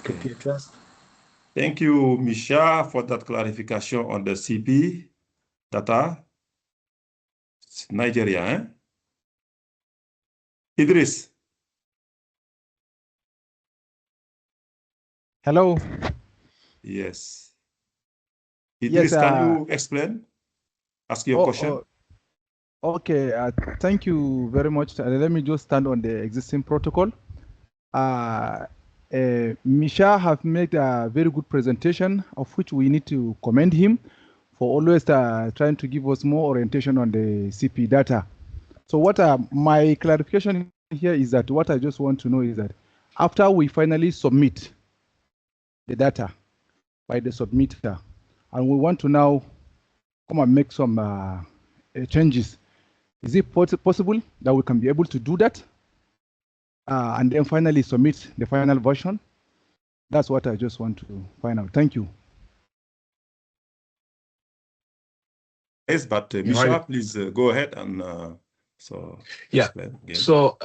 could be addressed. Thank you, Misha, for that clarification on the CP data. It's Nigeria, eh? Idris. Hello. Yes. Idris, Yes, can you explain? Ask your question. Okay, thank you very much. Let me just stand on the existing protocol. Misha have made a very good presentation, of which we need to commend him for always trying to give us more orientation on the CP data. So what my clarification here is that what I just want to know is that after we finally submit the data by the submitter, and we want to now come and make some changes, is it possible that we can be able to do that and then finally submit the final version? That's what I just want to find out. Thank you. Yes, but Misha, please go ahead and explain again. So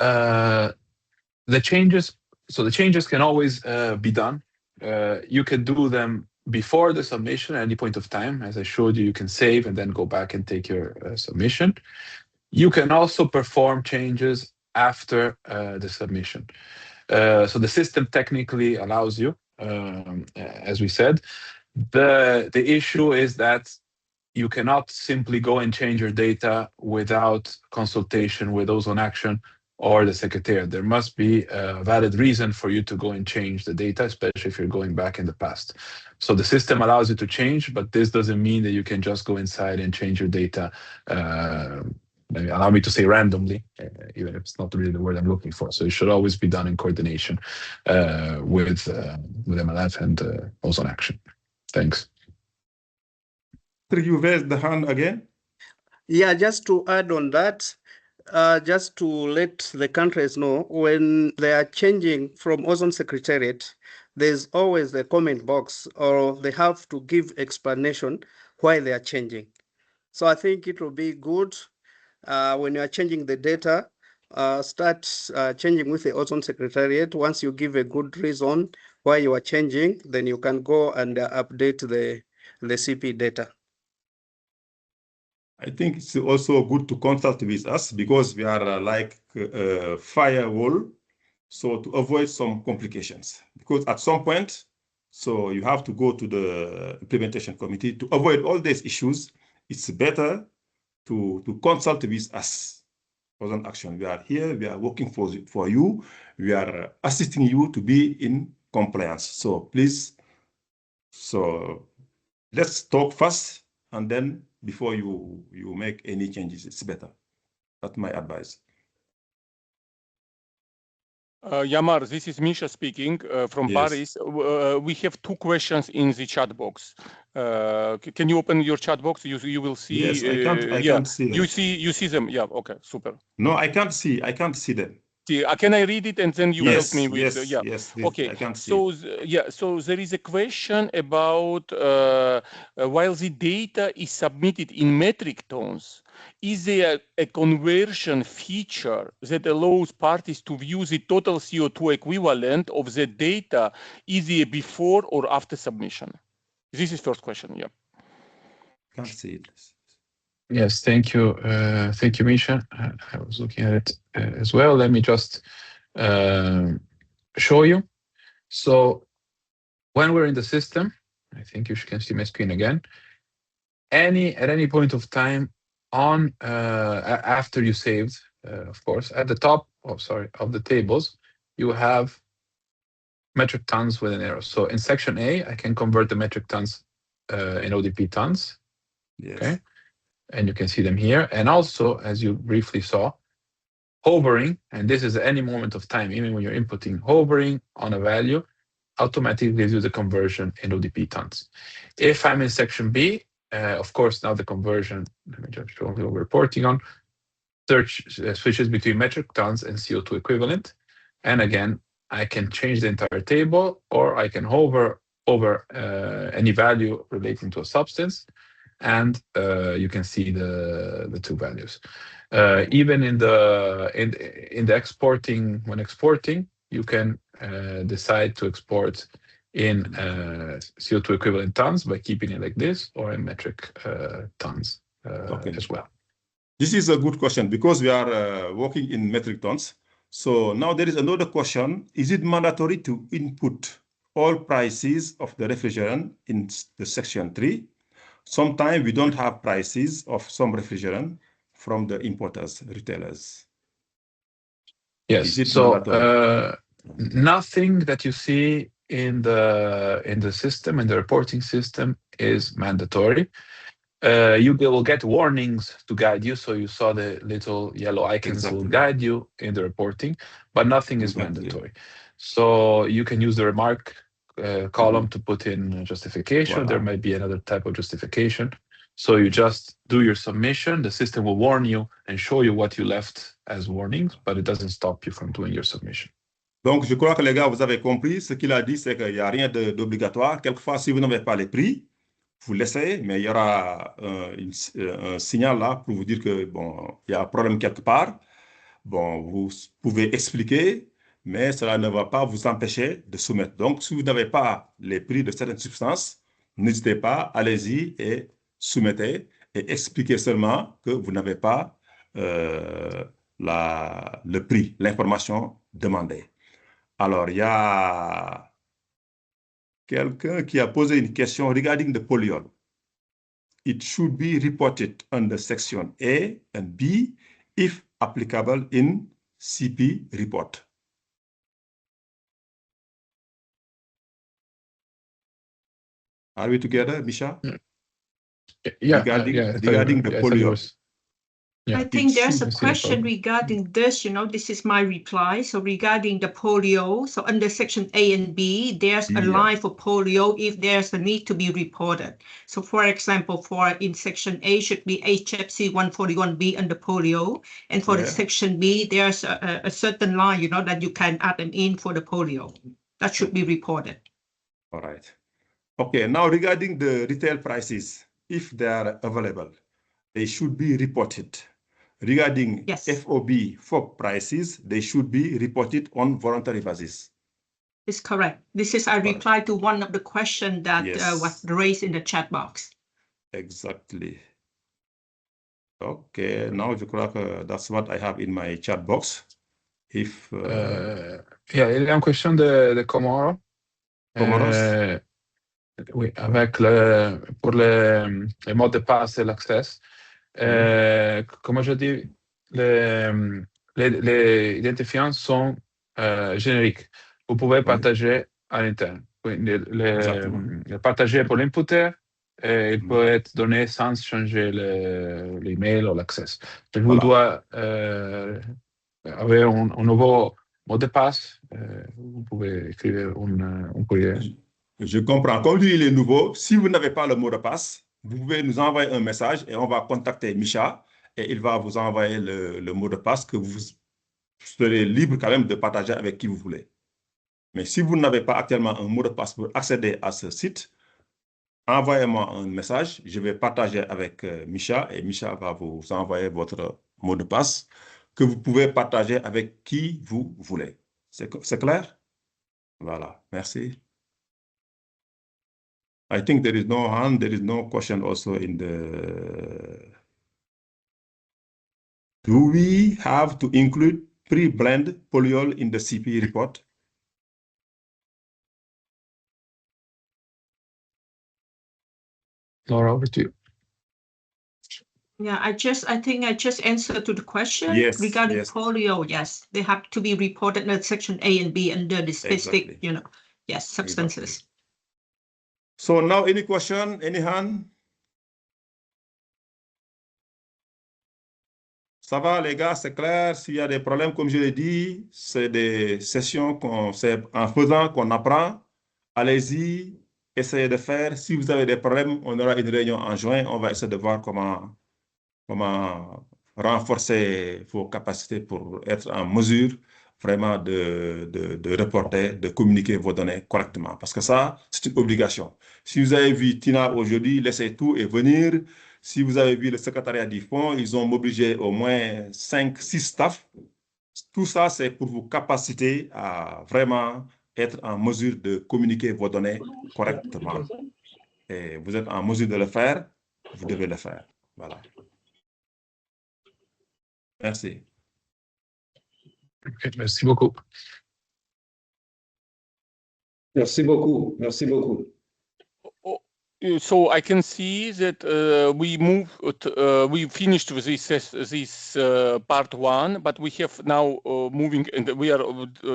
the changes can always be done. You can do them before the submission at any point of time. As I showed you, you can save and then go back and take your submission. You can also perform changes after the submission. So the system technically allows you, as we said. The issue is that you cannot simply go and change your data without consultation with OzonAction or the Secretariat. There must be a valid reason for you to go and change the data, especially if you're going back in the past. So the system allows you to change, but this doesn't mean that you can just go inside and change your data allow me to say randomly, even if it's not really the word I'm looking for. So it should always be done in coordination with MLF and OzonAction. Thanks. You raised the hand again. Yeah, just to add on that, just to let the countries know, when they are changing from Ozone Secretariat, there's always the comment box, or they have to give explanation why they are changing. So I think it will be good when you are changing the data, start changing with the Ozone Secretariat. Once you give a good reason why you are changing, then you can go and update the CP data. I think it's also good to consult with us because we are like a firewall, so to avoid some complications. Because at some point, so you have to go to the implementation committee to avoid all these issues. It's better to consult with us. OzonAction, we are here, we are working for you, we are assisting you to be in compliance. So please, so let's talk first, and then before you make any changes, it's better. That's my advice. Yamar, this is Misha speaking from Paris. We have two questions in the chat box. Can you open your chat box? You will see. Yes, I can't see them. You see them. Yeah. Okay. Super. No, I can't see them. Can I read it and then you help me with? Yes. Okay. I can't see. So there is a question about while the data is submitted in metric tons, is there a conversion feature that allows parties to view the total CO2 equivalent of the data either before or after submission? This is first question. Yeah. Can't see it. Yes, thank you, Misha. I was looking at it as well. Let me just show you. So when we're in the system, I think you can see my screen again. At any point of time on after you saved, of course, at the top of the tables, you have metric tons with an arrow. So in section A, I can convert the metric tons in ODP tons. Yes. Okay. And you can see them here. And also, as you briefly saw, hovering, and this is at any moment of time, even when you're inputting, hovering on a value automatically gives you the conversion in ODP tons. If I'm in section B, of course, now the conversion, let me just show you what we're reporting on, switches between metric tons and CO2 equivalent. And again, I can change the entire table, or I can hover over any value relating to a substance, and you can see the two values. Even in the exporting, when exporting, you can decide to export in CO2 equivalent tons by keeping it like this, or in metric tons as well. This is a good question because we are working in metric tons. So now there is another question. Is it mandatory to input all prices of the refrigerant in the section 3? Sometimes we don't have prices of some refrigerant from the importers, retailers. Yes. So nothing that you see in the system, in the reporting system, is mandatory. You will get warnings to guide you. So you saw the little yellow icons that will guide you in the reporting, but nothing is mandatory. So you can use the remark column to put in justification. There might be another type of justification. So you just do your submission. The system will warn you and show you what you left as warnings, but it doesn't stop you from doing your submission. Donc, je crois que les gars, vous avez compris. Ce qu'il a dit, c'est qu'il n'y a rien d'obligatoire. Quelquefois, si vous n'avez pas les prix, vous laissez, mais il y aura un signal là pour vous dire que, bon, il y a un problème quelque part. Bon, vous pouvez expliquer, mais cela ne va pas vous empêcher de soumettre. Donc, si vous n'avez pas les prix de certaines substances, n'hésitez pas, allez-y et soumettez et expliquez seulement que vous n'avez pas le prix, l'information demandée. Alors, il y a quelqu'un qui a posé une question regarding the polyol. It should be reported under section A and B if applicable in CP report. Are we together, Misha? Yeah. Regarding the polyol. Yeah, I think there's a question regarding this, this is my reply. So regarding the polio, so under section A and B, there's a line for polio if there's a need to be reported. So for example, in section A should be HFC 141B under polio. And for the section B, there's a certain line, that you can add them in for the polio. That should be reported. All right. Okay, now regarding the retail prices, if they are available, they should be reported. Regarding FOB prices, they should be reported on voluntary basis. It's correct. This is a reply to one of the questions that was raised in the chat box. Exactly. Okay, now that's what I have in my chat box. If il y a une question de Comoros. Oui, avec pour les mots de passe et l'accès. Comme je dis, les identifiants sont génériques. Vous pouvez partager à l'interne. Le partager pour l'inputer, il peut être donné sans changer l'email ou l'accès. Je vous dois avoir un nouveau mot de passe. Vous pouvez écrire un courrier. Je comprends. Comme lui, il est nouveau, si vous n'avez pas le mot de passe, vous pouvez nous envoyer un message et on va contacter Micha et il va vous envoyer le mot de passe que vous serez libre quand même de partager avec qui vous voulez. Mais si vous n'avez pas actuellement un mot de passe pour accéder à ce site, envoyez-moi un message, je vais partager avec Micha et Micha va vous envoyer votre mot de passe que vous pouvez partager avec qui vous voulez. C'est clair? Voilà, merci. I think there is no hand, there is no question also in the... Do we have to include pre-blend polyol in the CP report? Laura, over to you. Yeah, I think I just answered to the question regarding polio. Yes, they have to be reported in section A and B under the specific, substances. Exactly. So now, any question, any hand? Ça va, les gars, c'est clair. S'il y a des problèmes, comme je l'ai dit, c'est des sessions c'est en faisant qu'on apprend. Allez-y, essayez de faire. Si vous avez des problèmes, on aura une réunion en juin. On va essayer de voir comment renforcer vos capacités pour être en mesure vraiment de reporter, de communiquer vos données correctement. Parce que ça, c'est une obligation. Si vous avez vu Tina aujourd'hui, laissez tout et venir. Si vous avez vu le secrétariat du fonds, ils ont mobilisé au moins 5-6 staffs. Tout ça, c'est pour vous capaciter à vraiment être en mesure de communiquer vos données correctement. Et vous êtes en mesure de le faire, vous devez le faire. Voilà. Merci. Okay, merci beaucoup. Merci beaucoup. Merci beaucoup. So I can see that we finished with this part one, but we have now moving, and we are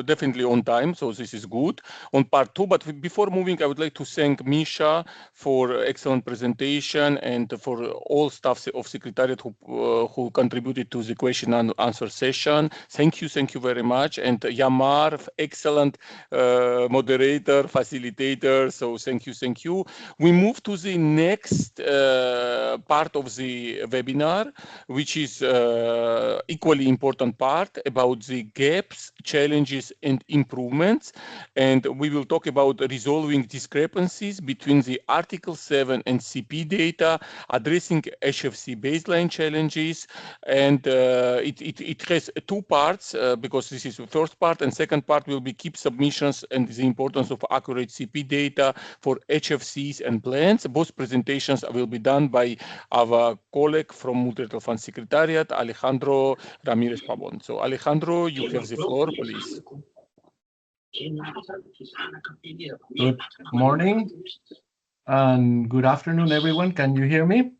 definitely on time, so this is good on part two. But before moving, I would like to thank Misha for excellent presentation and for all staff of Secretariat who contributed to the question and answer session. Thank you very much, and Yamar, excellent moderator, facilitator. So thank you. We move to the next part of the webinar, which is equally important part about the gaps, challenges, and improvements. And we will talk about resolving discrepancies between the Article 7 and CP data, addressing HFC baseline challenges. And it has two parts because this is the first part, and second part will be keep submissions and the importance of accurate CP data for HFCs and plans. Both presentations will be done by our colleague from Montreal Fund Secretariat, Alejandro Ramirez Pabon. So Alejandro, you have the floor, please. Good morning and good afternoon, everyone. Can you hear me?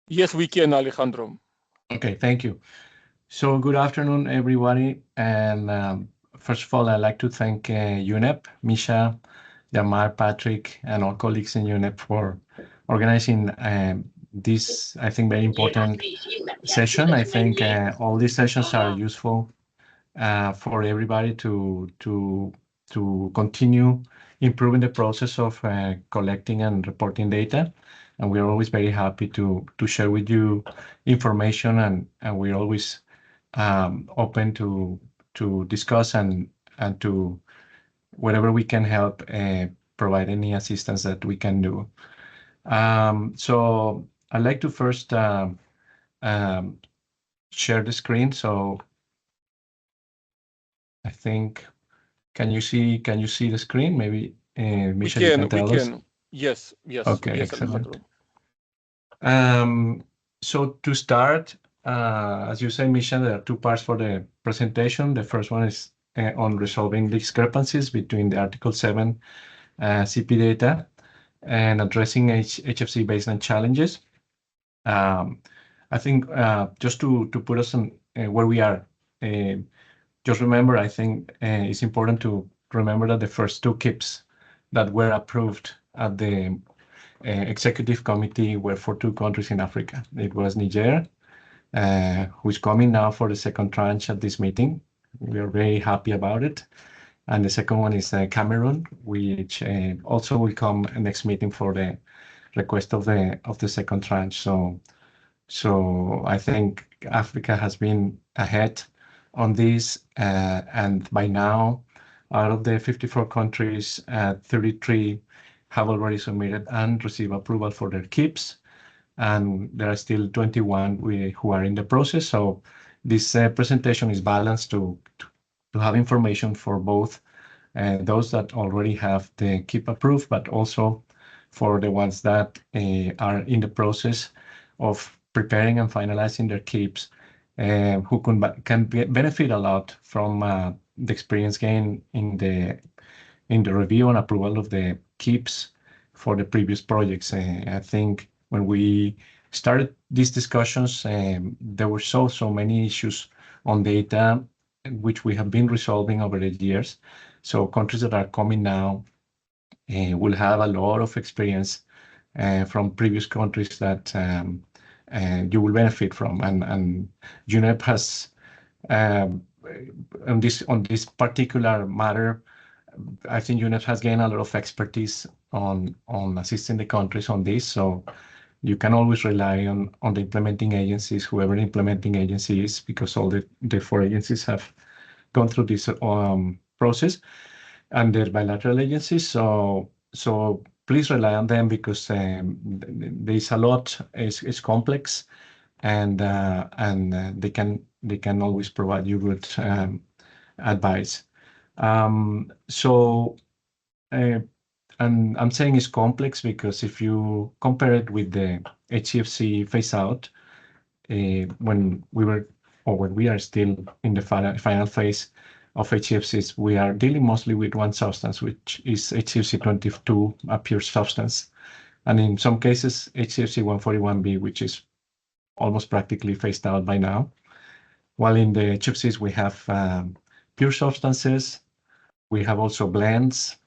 Yes, we can, Alejandro. Okay, thank you. So good afternoon, everybody. And first of all, I'd like to thank UNEP, Misha, Yamar, Patrick, and all colleagues in UNEP for organizing this, I think, very important session. I think all these sessions are useful for everybody to continue improving the process of collecting and reporting data. And we're always very happy to share with you information, and we're always open to discuss and to whatever we can help provide any assistance that we can do. So I'd like to first share the screen. So I think, can you see the screen? Maybe Misha, you can tell us. Yes. Okay, yes, excellent. So to start, as you say, Misha, there are two parts for the presentation. The first one is on resolving discrepancies between the Article 7 CP data and addressing HFC baseline challenges. I think just to put us on where we are, just remember, I think it's important to remember that the first two KIPs that were approved at the executive committee were for two countries in Africa. It was Niger, who is coming now for the second tranche at this meeting. We are very happy about it. And the second one is Cameroon, which also will come next meeting for the request of the second tranche. So I think Africa has been ahead on this, and by now, out of the 54 countries, 33 have already submitted and received approval for their KIPs, and there are still 21 who are in the process. So this presentation is balanced to have information for both those that already have the KIP approved, but also for the ones that are in the process of preparing and finalizing their KIPs, who can benefit a lot from the experience gained in the review and approval of the KIPs for the previous projects. I think when we started these discussions, there were so many issues on data, which we have been resolving over the years. So countries that are coming now will have a lot of experience from previous countries that you will benefit from. And UNEP has, on this particular matter, I think UNEP has gained a lot of expertise on assisting the countries on this. So you can always rely on the implementing agencies, whoever the implementing agency is, because all the four agencies have gone through this process, and they're bilateral agencies. So please rely on them, because there's a lot. It's complex, and they can always provide you good advice. And I'm saying it's complex because if you compare it with the HCFC phase out, when we are still in the final phase of HCFCs, we are dealing mostly with one substance, which is HCFC 22, a pure substance. And in some cases, HCFC 141B, which is almost practically phased out by now. While in the HFCs, we have pure substances. We have also blends.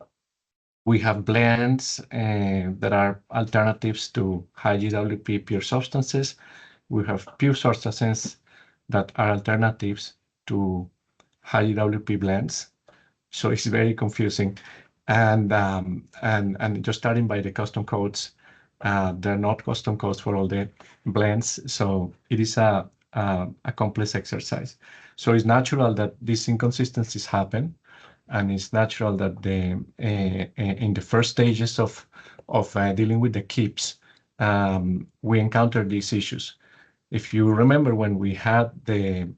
We have blends that are alternatives to high GWP pure substances. We have pure substances that are alternatives to high GWP blends. So it's very confusing. And just starting by the custom codes, they're not custom codes for all the blends. So it is a complex exercise. So it's natural that these inconsistencies happen. And it's natural that in the first stages of dealing with the KIPs, we encounter these issues. If you remember, when we had the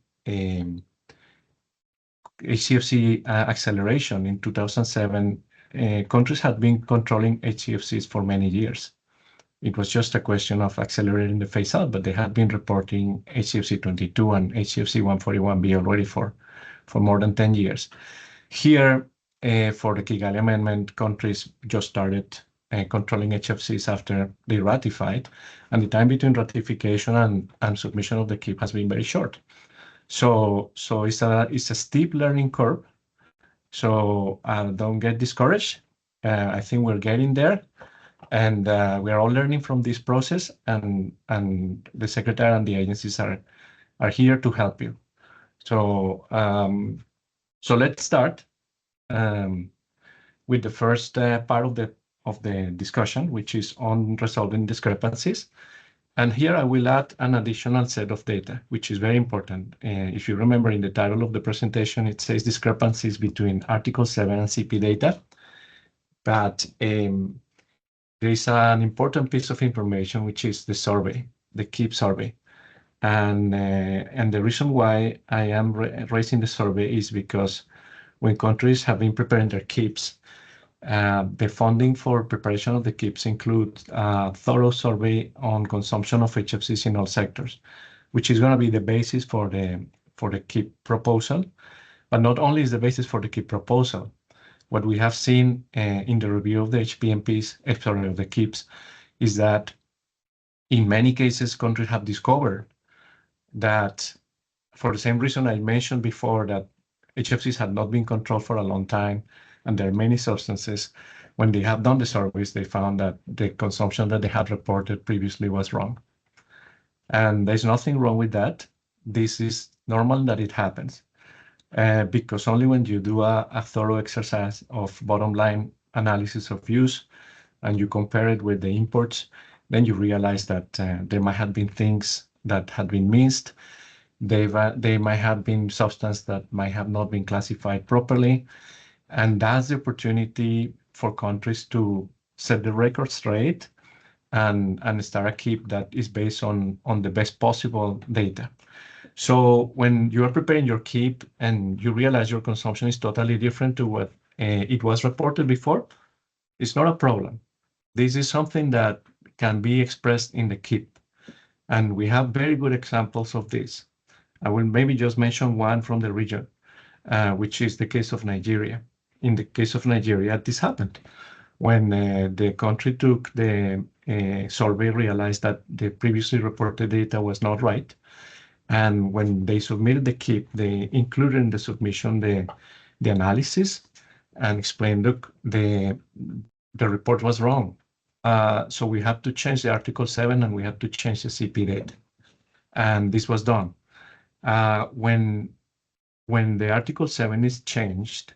HCFC acceleration in 2007, countries had been controlling HCFCs for many years. It was just a question of accelerating the phase out, but they had been reporting HCFC 22 and HCFC 141B already for more than 10 years. Here, for the Kigali Amendment, countries just started controlling HFCs after they ratified, and the time between ratification and submission of the KIP has been very short. So it's a steep learning curve. So don't get discouraged. I think we're getting there. And we are all learning from this process, and the Secretary and the agencies are here to help you. So so let's start with the first part of the discussion, which is on resolving discrepancies. And here I will add an additional set of data, which is very important. If you remember in the title of the presentation, it says discrepancies between Article 7 and CP data. But there is an important piece of information, which is the survey, the KEEP survey. And the reason why I am raising the survey is because when countries have been preparing their KEEPs, the funding for preparation of the KEEPs include a thorough survey on consumption of HFCs in all sectors, which is going to be the basis for the KEEP proposal. But not only is the basis for the KEEP proposal, what we have seen in the review of the HPMPs, of the KEEPs, is that in many cases, countries have discovered that for the same reason I mentioned before, that HFCs had not been controlled for a long time, and there are many substances. When they have done the surveys, they found that the consumption that they had reported previously was wrong. And there's nothing wrong with that. This is normal that it happens. Because only when you do a thorough exercise of bottom line analysis of use and you compare it with the imports, then you realize that there might have been things that had been missed. They might have been substances that might have not been classified properly. And that's the opportunity for countries to set the record straight and start a KEEP that is based on the best possible data. So when you are preparing your KEEP and you realize your consumption is totally different to what it was reported before, it's not a problem. This is something that can be expressed in the KEEP. And we have very good examples of this. I will maybe just mention one from the region, which is the case of Nigeria. In the case of Nigeria, this happened. When the country took the survey, realized that the previously reported data was not right. And when they submitted the KEEP, they included in the submission the analysis and explained, look, the report was wrong. So we have to change the Article 7 and we have to change the CP data. And this was done. When the Article 7 is changed,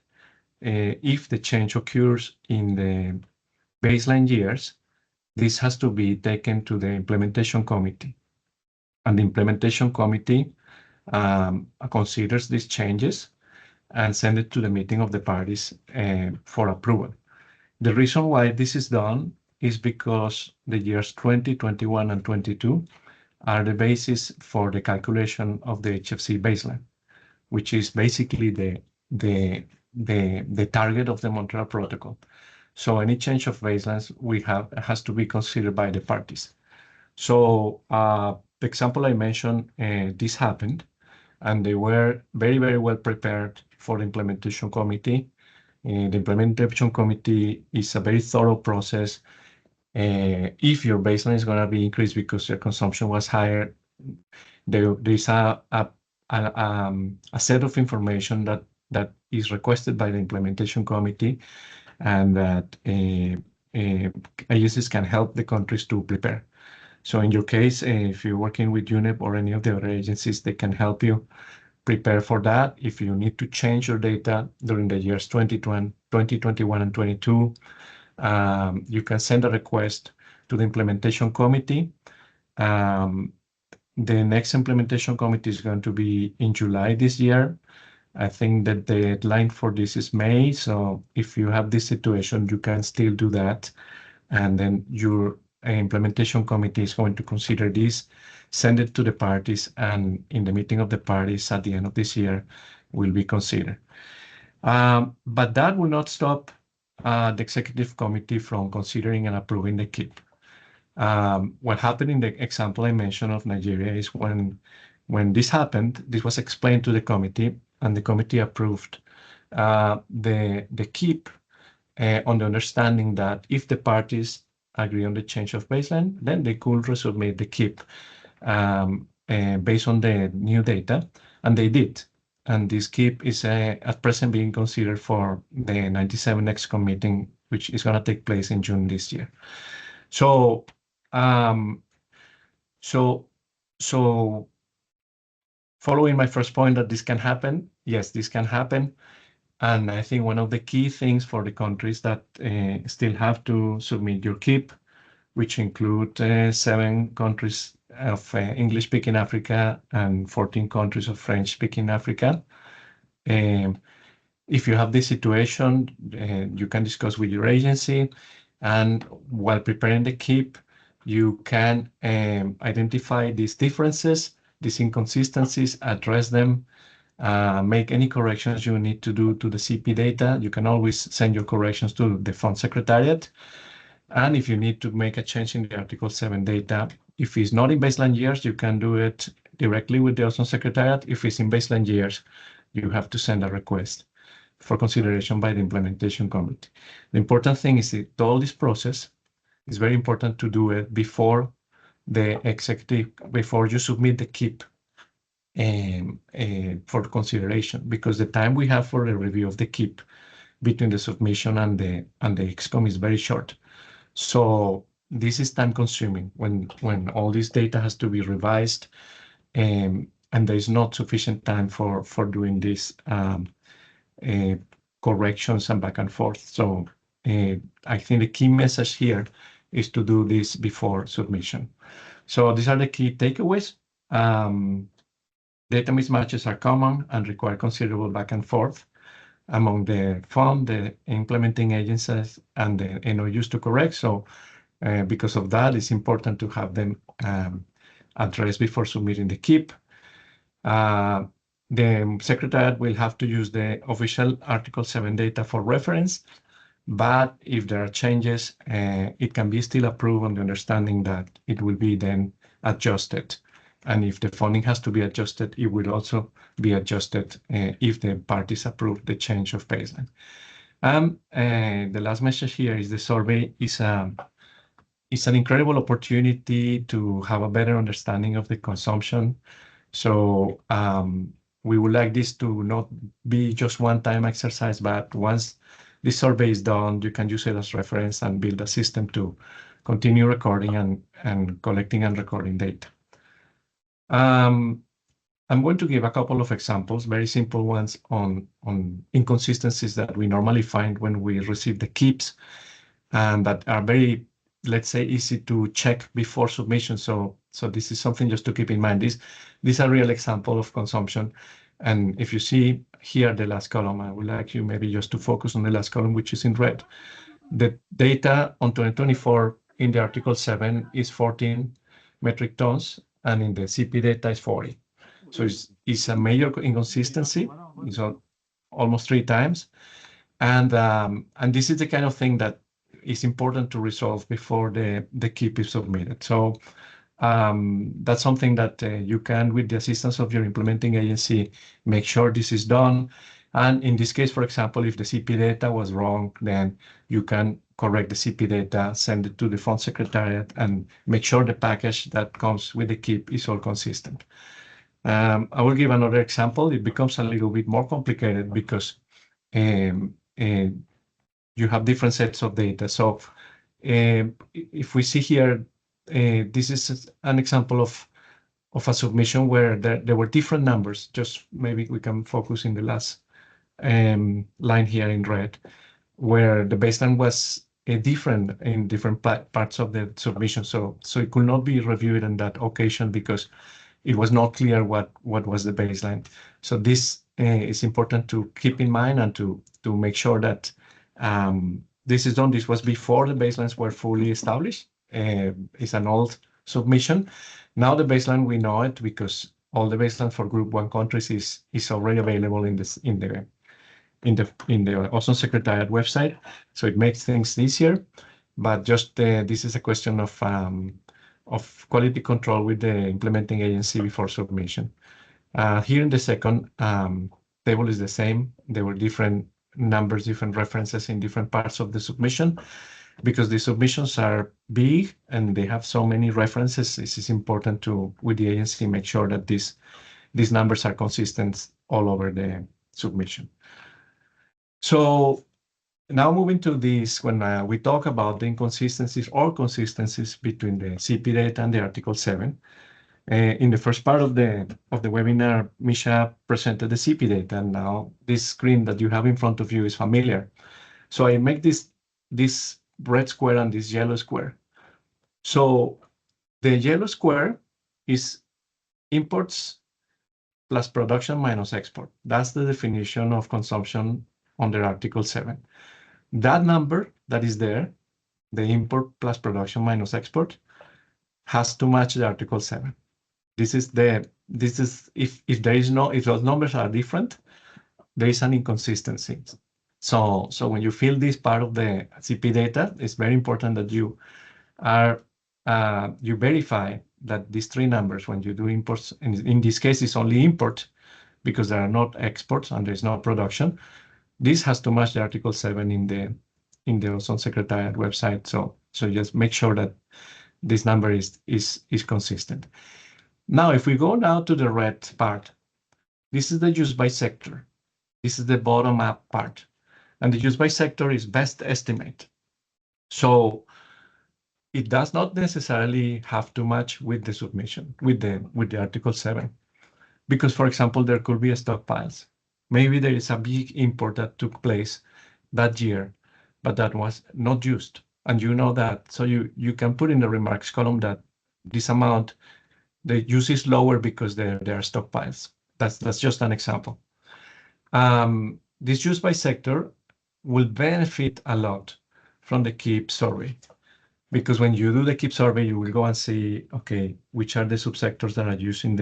if the change occurs in the baseline years, this has to be taken to the implementation committee. And the implementation committee considers these changes and send it to the meeting of the parties for approval. The reason why this is done is because the years 20, 21, and 22 are the basis for the calculation of the HFC baseline, which is basically the target of the Montreal Protocol. So any change of baselines has to be considered by the parties. So the example I mentioned, this happened, and they were very, very well prepared for the implementation committee. The implementation committee is a very thorough process. If your baseline is going to be increased because your consumption was higher, there is a set of information that is requested by the implementation committee, and that agencies can help the countries to prepare. So in your case, if you're working with UNEP or any of the other agencies, they can help you prepare for that. If you need to change your data during the years 2021 and 22, you can send a request to the implementation committee. The next implementation committee is going to be in July this year. I think that the deadline for this is May. So if you have this situation, you can still do that. And then your implementation committee is going to consider this, send it to the parties, and in the meeting of the parties at the end of this year will be considered. But that will not stop the executive committee from considering and approving the KEEP. What happened in the example I mentioned of Nigeria is when this happened, this was explained to the committee, and the committee approved the KEEP on the understanding that if the parties agree on the change of baseline, then they could resubmit the KEEP based on the new data, and they did. and this KIP is at present being considered for the 97 EXCOM meeting, which is going to take place in June this year. So, so following my first point that this can happen, yes, this can happen. And I think one of the key things for the countries that still have to submit your KIP, which include 7 countries of English-speaking Africa and 14 countries of French-speaking Africa. If you have this situation, you can discuss with your agency, and while preparing the KIP, you can identify these differences, these inconsistencies, address them, make any corrections you need to do to the CP data. You can always send your corrections to the Fund Secretariat. And if you need to make a change in the Article 7 data, if it's not in baseline years, you can do it directly with the Ozone Secretariat. If it's in baseline years, you have to send a request for consideration by the implementation committee. The important thing is that all this process is very important to do it before the executive, before you submit the KIP for consideration, because the time we have for the review of the KIP between the submission and the EXCOM is very short. So this is time consuming when all this data has to be revised, and there is not sufficient time for doing this corrections and back and forth. So I think the key message here is to do this before submission. So these are the key takeaways. Data mismatches are common and require considerable back and forth among the fund, the implementing agencies, and the NOUs to correct. So because of that, it's important to have them addressed before submitting the KIP. The Secretariat will have to use the official Article 7 data for reference, but if there are changes, it can be still approved on the understanding that it will be then adjusted. And if the funding has to be adjusted, it will also be adjusted if the parties approve the change of baseline. The last message here is the survey is an incredible opportunity to have a better understanding of the consumption. So we would like this to not be just one-time exercise, but once the survey is done, you can use it as reference and build a system to continue recording and collecting and recording data. I'm going to give a couple of examples, very simple ones on inconsistencies that we normally find when we receive the KIPs, and that are very, let's say, easy to check before submission. So this is something just to keep in mind. These are real example of consumption. And if you see here the last column, I would like you maybe just to focus on the last column, which is in red. The data on 2024 in the Article 7 is 14 metric tons, and in the CP data is 40. So it's a major inconsistency. It's almost 3 times. And this is the kind of thing that is important to resolve before the KIP is submitted. So that's something that you can, with the assistance of your implementing agency, make sure this is done. And in this case, for example, if the CP data was wrong, then you can correct the CP data, send it to the Fund Secretariat, and make sure the package that comes with the KIP is all consistent. I will give another example. It becomes a little bit more complicated because you have different sets of data. So if we see here, this is an example of a submission where there were different numbers. Just maybe we can focus in the last line here in red, where the baseline was different in different parts of the submission. So it could not be reviewed on that occasion because it was not clear what was the baseline. So this is important to keep in mind and to make sure that this is done. This was before the baselines were fully established. It's an old submission. Now the baseline, we know it because all the baseline for Group 1 countries is already available in the Ozone Secretariat website, so it makes things easier. But just this is a question of quality control with the implementing agency before submission. Here in the second table is the same. There were different numbers, different references in different parts of the submission. Because the submissions are big and they have so many references, it is important to, with the agency, make sure that these numbers are consistent all over the submission. So now moving to this, when we talk about the inconsistencies or consistencies between the CP data and the Article 7, in the first part of the webinar, Misha presented the CP data, and now this screen that you have in front of you is familiar. So I make this red square and this yellow square. So the yellow square is imports plus production minus export. That's the definition of consumption under Article 7. That number that is there, the import plus production minus export, has to match the Article 7. This is if those numbers are different, there is an inconsistency. So when you fill this part of the CP data, it's very important that you verify that these three numbers, when you do imports, in this case it's only import because there are not exports and there's no production. This has to match the Article 7 in the Ozone Secretariat website. So just make sure that this number is consistent. Now, if we go now to the red part, this is the use by sector. This is the bottom up part. And the use by sector is best estimate. So it does not necessarily have to match with the submission, with the Article 7. Because, for example, there could be stockpiles. Maybe there is a big import that took place that year, but that was not used. And you know that. So you can put in the remarks column that this amount, the use is lower because there are stockpiles. That's just an example. This use by sector will benefit a lot from the KEEP survey. Because when you do the KEEP survey, you will go and see, okay, which are the subsectors that are using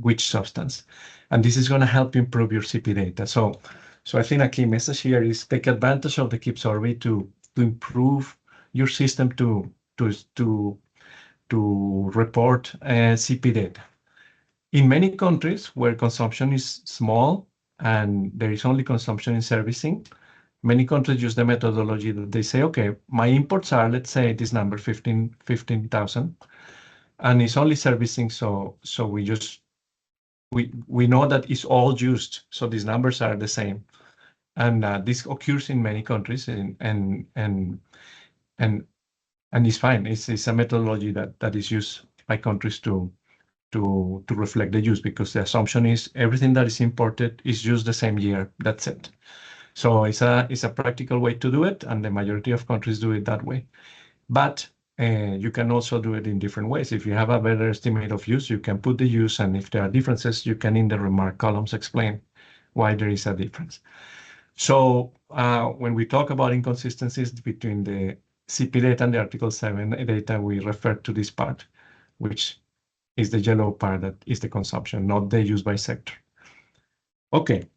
which substance. And this is going to help improve your CP data. So I think a key message here is take advantage of the KEEP survey to improve your system to report CP data. In many countries where consumption is small and there is only consumption in servicing, many countries use the methodology that they say, okay, my imports are, let's say, this number, 15,000, and it's only servicing, so we know that it's all used, so these numbers are the same. And this occurs in many countries, and it's fine. It's a methodology that is used by countries to reflect the use, because the assumption is everything that is imported is used the same year. That's it. So it's a practical way to do it, and the majority of countries do it that way. But you can also do it in different ways. If you have a better estimate of use, you can put the use, and if there are differences, you can in the remark columns explain why there is a difference. So when we talk about inconsistencies between the CP data and the Article 7 data, we refer to this part, which is the yellow part that is the consumption, not the use by sector. Okay,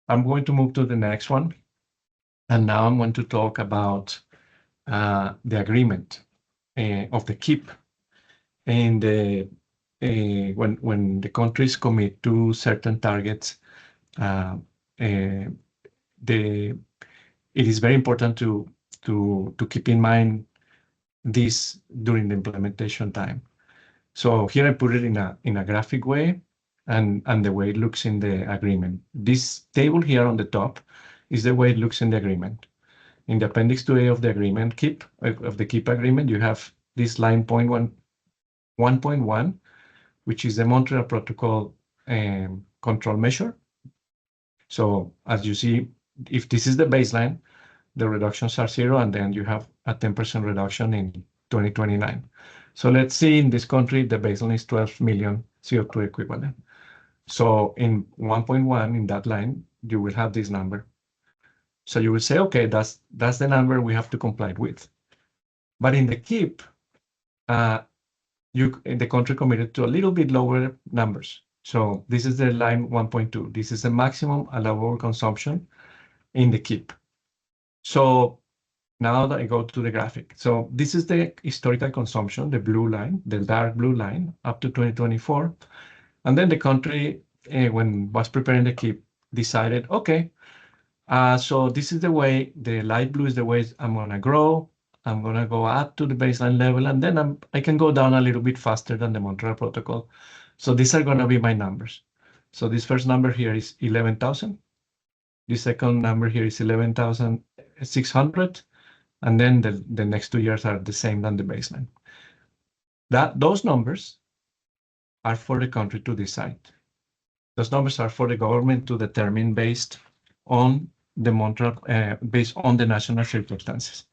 I'm going to move to the next one. And now I'm going to talk about the agreement of the KEEP. And when the countries commit to certain targets, it is very important to keep in mind this during the implementation time. So here I put it in a graphic way, and the way it looks in the agreement. This table here on the top is the way it looks in the agreement. In the Appendix 2A of the agreement of the KEEP agreement, you have this line 1.1, which is the Montreal Protocol control measure. So as you see, if this is the baseline, the reductions are 0, and then you have a 10% reduction in 2029. So let's see, in this country, the baseline is 12 million CO2 equivalent. So in 1.1, in that line, you will have this number. So you will say, okay, that's the number we have to comply with. But in the KEEP, the country committed to a little bit lower numbers. So this is the line 1.2. This is the maximum allowable consumption in the KEEP. So now that I go to the graphic. So this is the historical consumption, the blue line, the dark blue line, up to 2024. And then the country, when was preparing the KEEP, decided, okay, so this is the way, the light blue is the way I'm going to grow. I'm going to go up to the baseline level, and then I can go down a little bit faster than the Montreal Protocol. So these are going to be my numbers. So this first number here is 11,000. The second number here is 11,600. And then the next 2 years are the same than the baseline. Those numbers are for the country to decide. Those numbers are for the government to determine based on the national circumstances.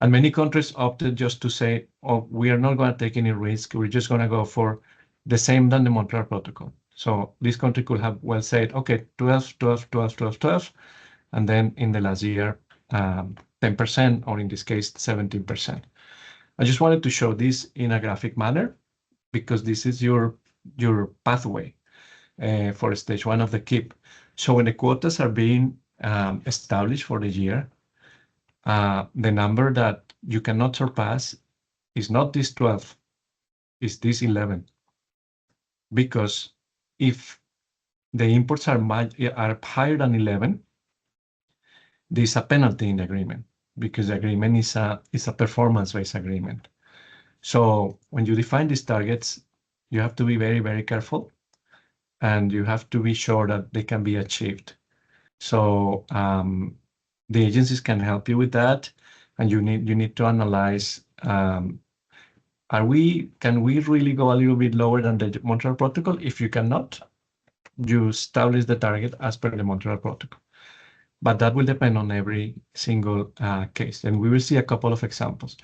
And many countries opted just to say, oh, we are not going to take any risk. We're just going to go for the same than the Montreal Protocol. So this country could have well said, okay, 12, 12, 12, 12, 12. And then in the last year, 10%, or in this case, 17%. I just wanted to show this in a graphic manner because this is your pathway for stage 1 of the KIP. So when the quotas are being established for the year, the number that you cannot surpass is not this 12, it's this 11. Because if the imports are higher than 11, there's a penalty in the agreement, because the agreement is a performance-based agreement. So when you define these targets, you have to be very, very careful, and you have to be sure that they can be achieved. So the agencies can help you with that, and you need to analyze, can we really go a little bit lower than the Montreal Protocol? If you cannot, you establish the target as per the Montreal Protocol. But that will depend on every single case, and we will see a couple of examples.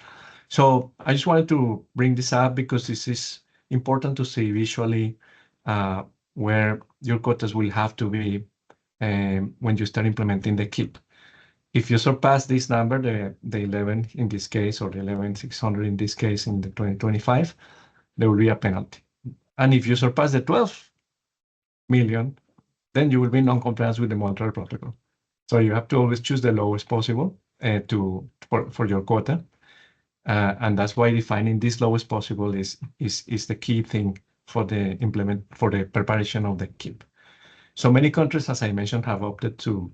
So I just wanted to bring this up because this is important to see visually where your quotas will have to be when you start implementing the KIP. If you surpass this number, the 11 in this case, or the 11,600 in this case in the 2025, there will be a penalty. And if you surpass the 12 million, then you will be in non-compliance with the Montreal Protocol. So you have to always choose the lowest possible for your quota. And that's why defining this lowest possible is the key thing for the preparation of the KIP. So many countries, as I mentioned, have opted to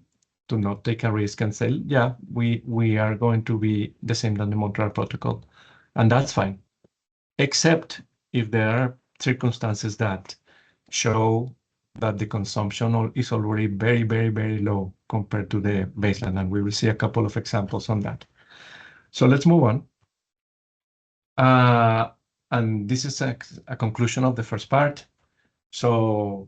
not take a risk and say, yeah, we are going to be the same than the Montreal Protocol. And that's fine, except if there are circumstances that show that the consumption is already very, very, very low compared to the baseline. And we will see a couple of examples on that. So let's move on. And this is a conclusion of the first part. So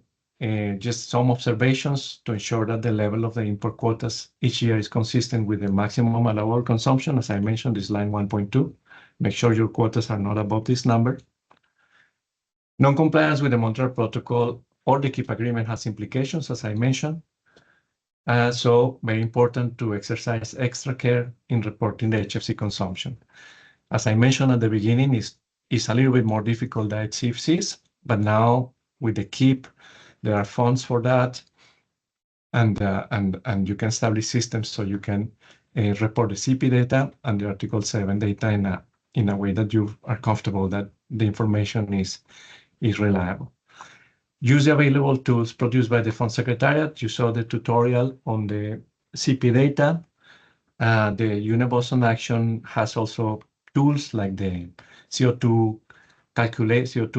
just some observations to ensure that the level of the import quotas each year is consistent with the maximum allowable consumption. As I mentioned, this line 1.2. Make sure your quotas are not above this number. Non-compliance with the Montreal Protocol or the KIP agreement has implications, as I mentioned. So very important to exercise extra care in reporting the HFC consumption. As I mentioned at the beginning, it's a little bit more difficult than HFCs, but now with the KIP, there are funds for that, and you can establish systems so you can report the CP data and the Article 7 data in a way that you are comfortable that the information is reliable. Use the available tools produced by the Fund Secretariat. You saw the tutorial on the CP data. The OzonAction has also tools like the CO2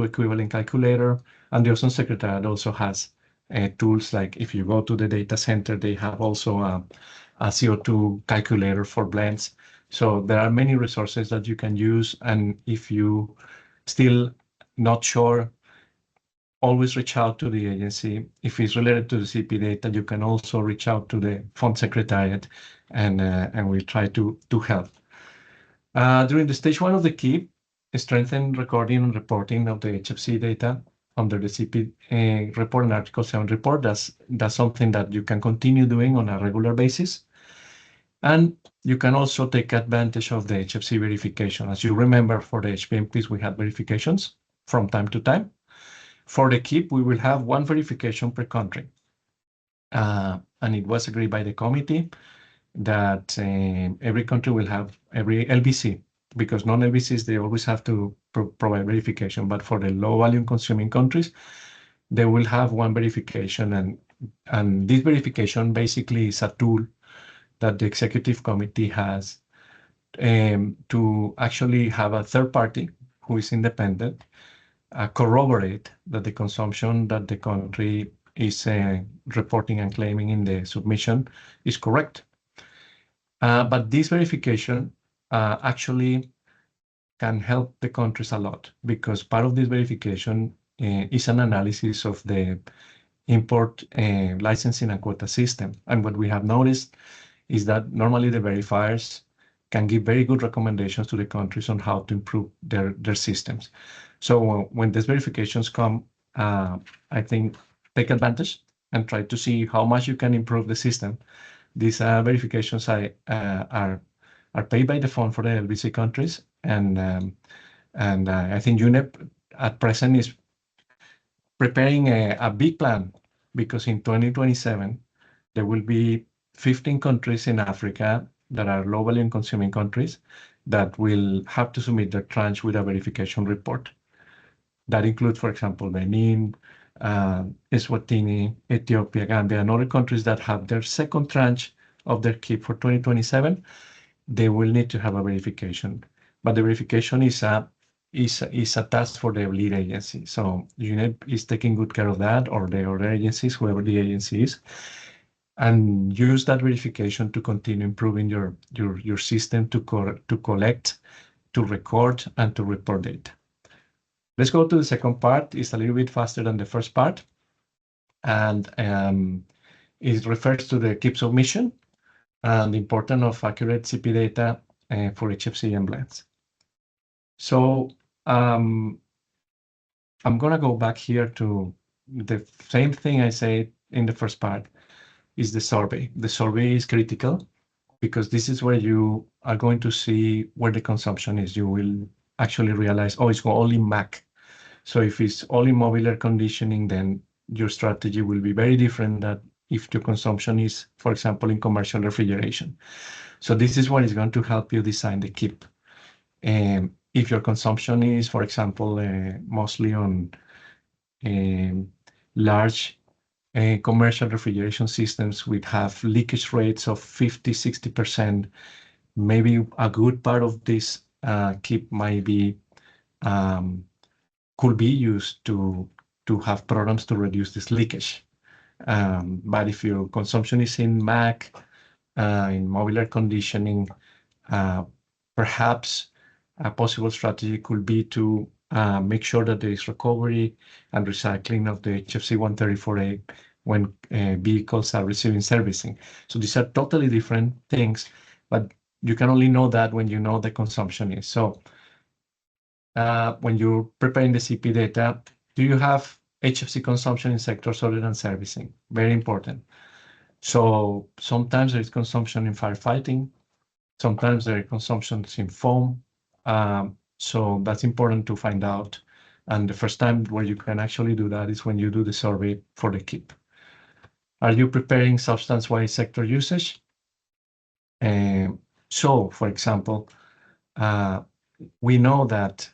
equivalent calculator, and the Ozon Secretariat also has tools like, if you go to the data center, they have also a CO2 calculator for blends. So there are many resources that you can use, and if you still not sure, always reach out to the agency. If it's related to the CP data, you can also reach out to the Fund Secretariat, and we'll try to help. During the stage 1 of the KIP, strengthen recording and reporting of the HFC data under the CP report and Article 7 report. That's something that you can continue doing on a regular basis. And you can also take advantage of the HFC verification. As you remember, for the HPMPs, we had verifications from time to time. For the KIP, we will have one verification per country. And it was agreed by the committee that every country will have every LBC, because non-LBCs, they always have to provide verification. But for the low volume consuming countries, they will have one verification. And this verification basically is a tool that the executive committee has to actually have a third party who is independent corroborate that the consumption that the country is reporting and claiming in the submission is correct. But this verification actually can help the countries a lot, because part of this verification is an analysis of the import licensing and quota system. And what we have noticed is that normally the verifiers can give very good recommendations to the countries on how to improve their systems. So when these verifications come, I think take advantage and try to see how much you can improve the system. These verifications are paid by the fund for the LBC countries, and I think UNEP at present is preparing a big plan, because in 2027 there will be 15 countries in Africa that are low volume consuming countries that will have to submit their tranche with a verification report. That includes, for example, Benin, Eswatini, Ethiopia, Gambia, and other countries that have their second tranche of their KIP for 2027. They will need to have a verification, but the verification is a task for the lead agency. So UNEP is taking good care of that, or the other agencies, whoever the agency is, and use that verification to continue improving your system to collect, to record, and to report data. Let's go to the second part. It's a little bit faster than the first part, and it refers to the KIP submission and the importance of accurate CP data for HFC and blends. So I'm going to go back here to the same thing I said in the first part, is the survey. The survey is critical because this is where you are going to see where the consumption is. You will actually realize, oh, it's only MAC. So if it's only mobile air conditioning, then your strategy will be very different than if your consumption is, for example, in commercial refrigeration. So this is what is going to help you design the KIP. If your consumption is, for example, mostly on large commercial refrigeration systems which have leakage rates of 50, 60%, maybe a good part of this KIP might be could be used to have programs to reduce this leakage. But if your consumption is in MAC, in mobile air conditioning, perhaps a possible strategy could be to make sure that there is recovery and recycling of the HFC 134A when vehicles are receiving servicing. So these are totally different things, but you can only know that when you know the consumption is. So when you're preparing the CP data, do you have HFC consumption in sectors other than servicing? Very important. So sometimes there is consumption in firefighting, sometimes there are consumptions in foam. So that's important to find out. And the first time where you can actually do that is when you do the survey for the KIP. Are you preparing substance-wise sector usage? So, for example, we know that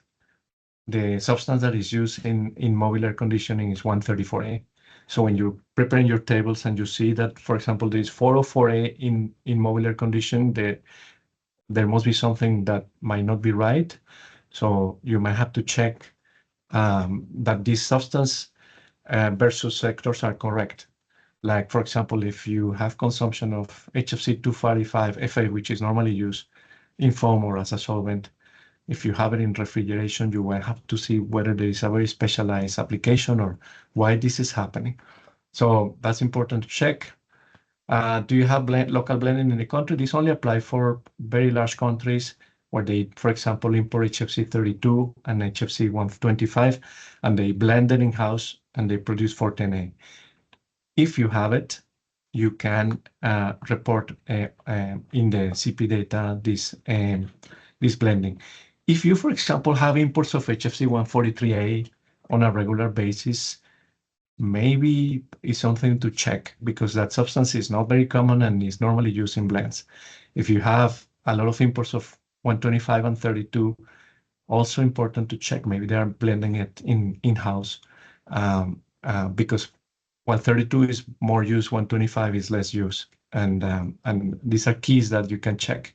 the substance that is used in mobile air conditioning is 134A. So when you're preparing your tables and you see that, for example, there is 404A in mobile air conditioning, there must be something that might not be right. So you might have to check that this substance versus sectors are correct. Like, for example, if you have consumption of HFC 245 FA, which is normally used in foam or as a solvent, if you have it in refrigeration, you will have to see whether there is a very specialized application or why this is happening. So that's important to check. Do you have local blending in the country? This only applies for very large countries where they, for example, import HFC 32 and HFC 125, and they blend it in-house and they produce 410A. If you have it, you can report in the CP data this blending. If you, for example, have imports of HFC 143A on a regular basis, maybe it's something to check because that substance is not very common and is normally used in blends. If you have a lot of imports of 125 and 32, also important to check. Maybe they are blending it in-house because 132 is more used, 125 is less used. And these are keys that you can check.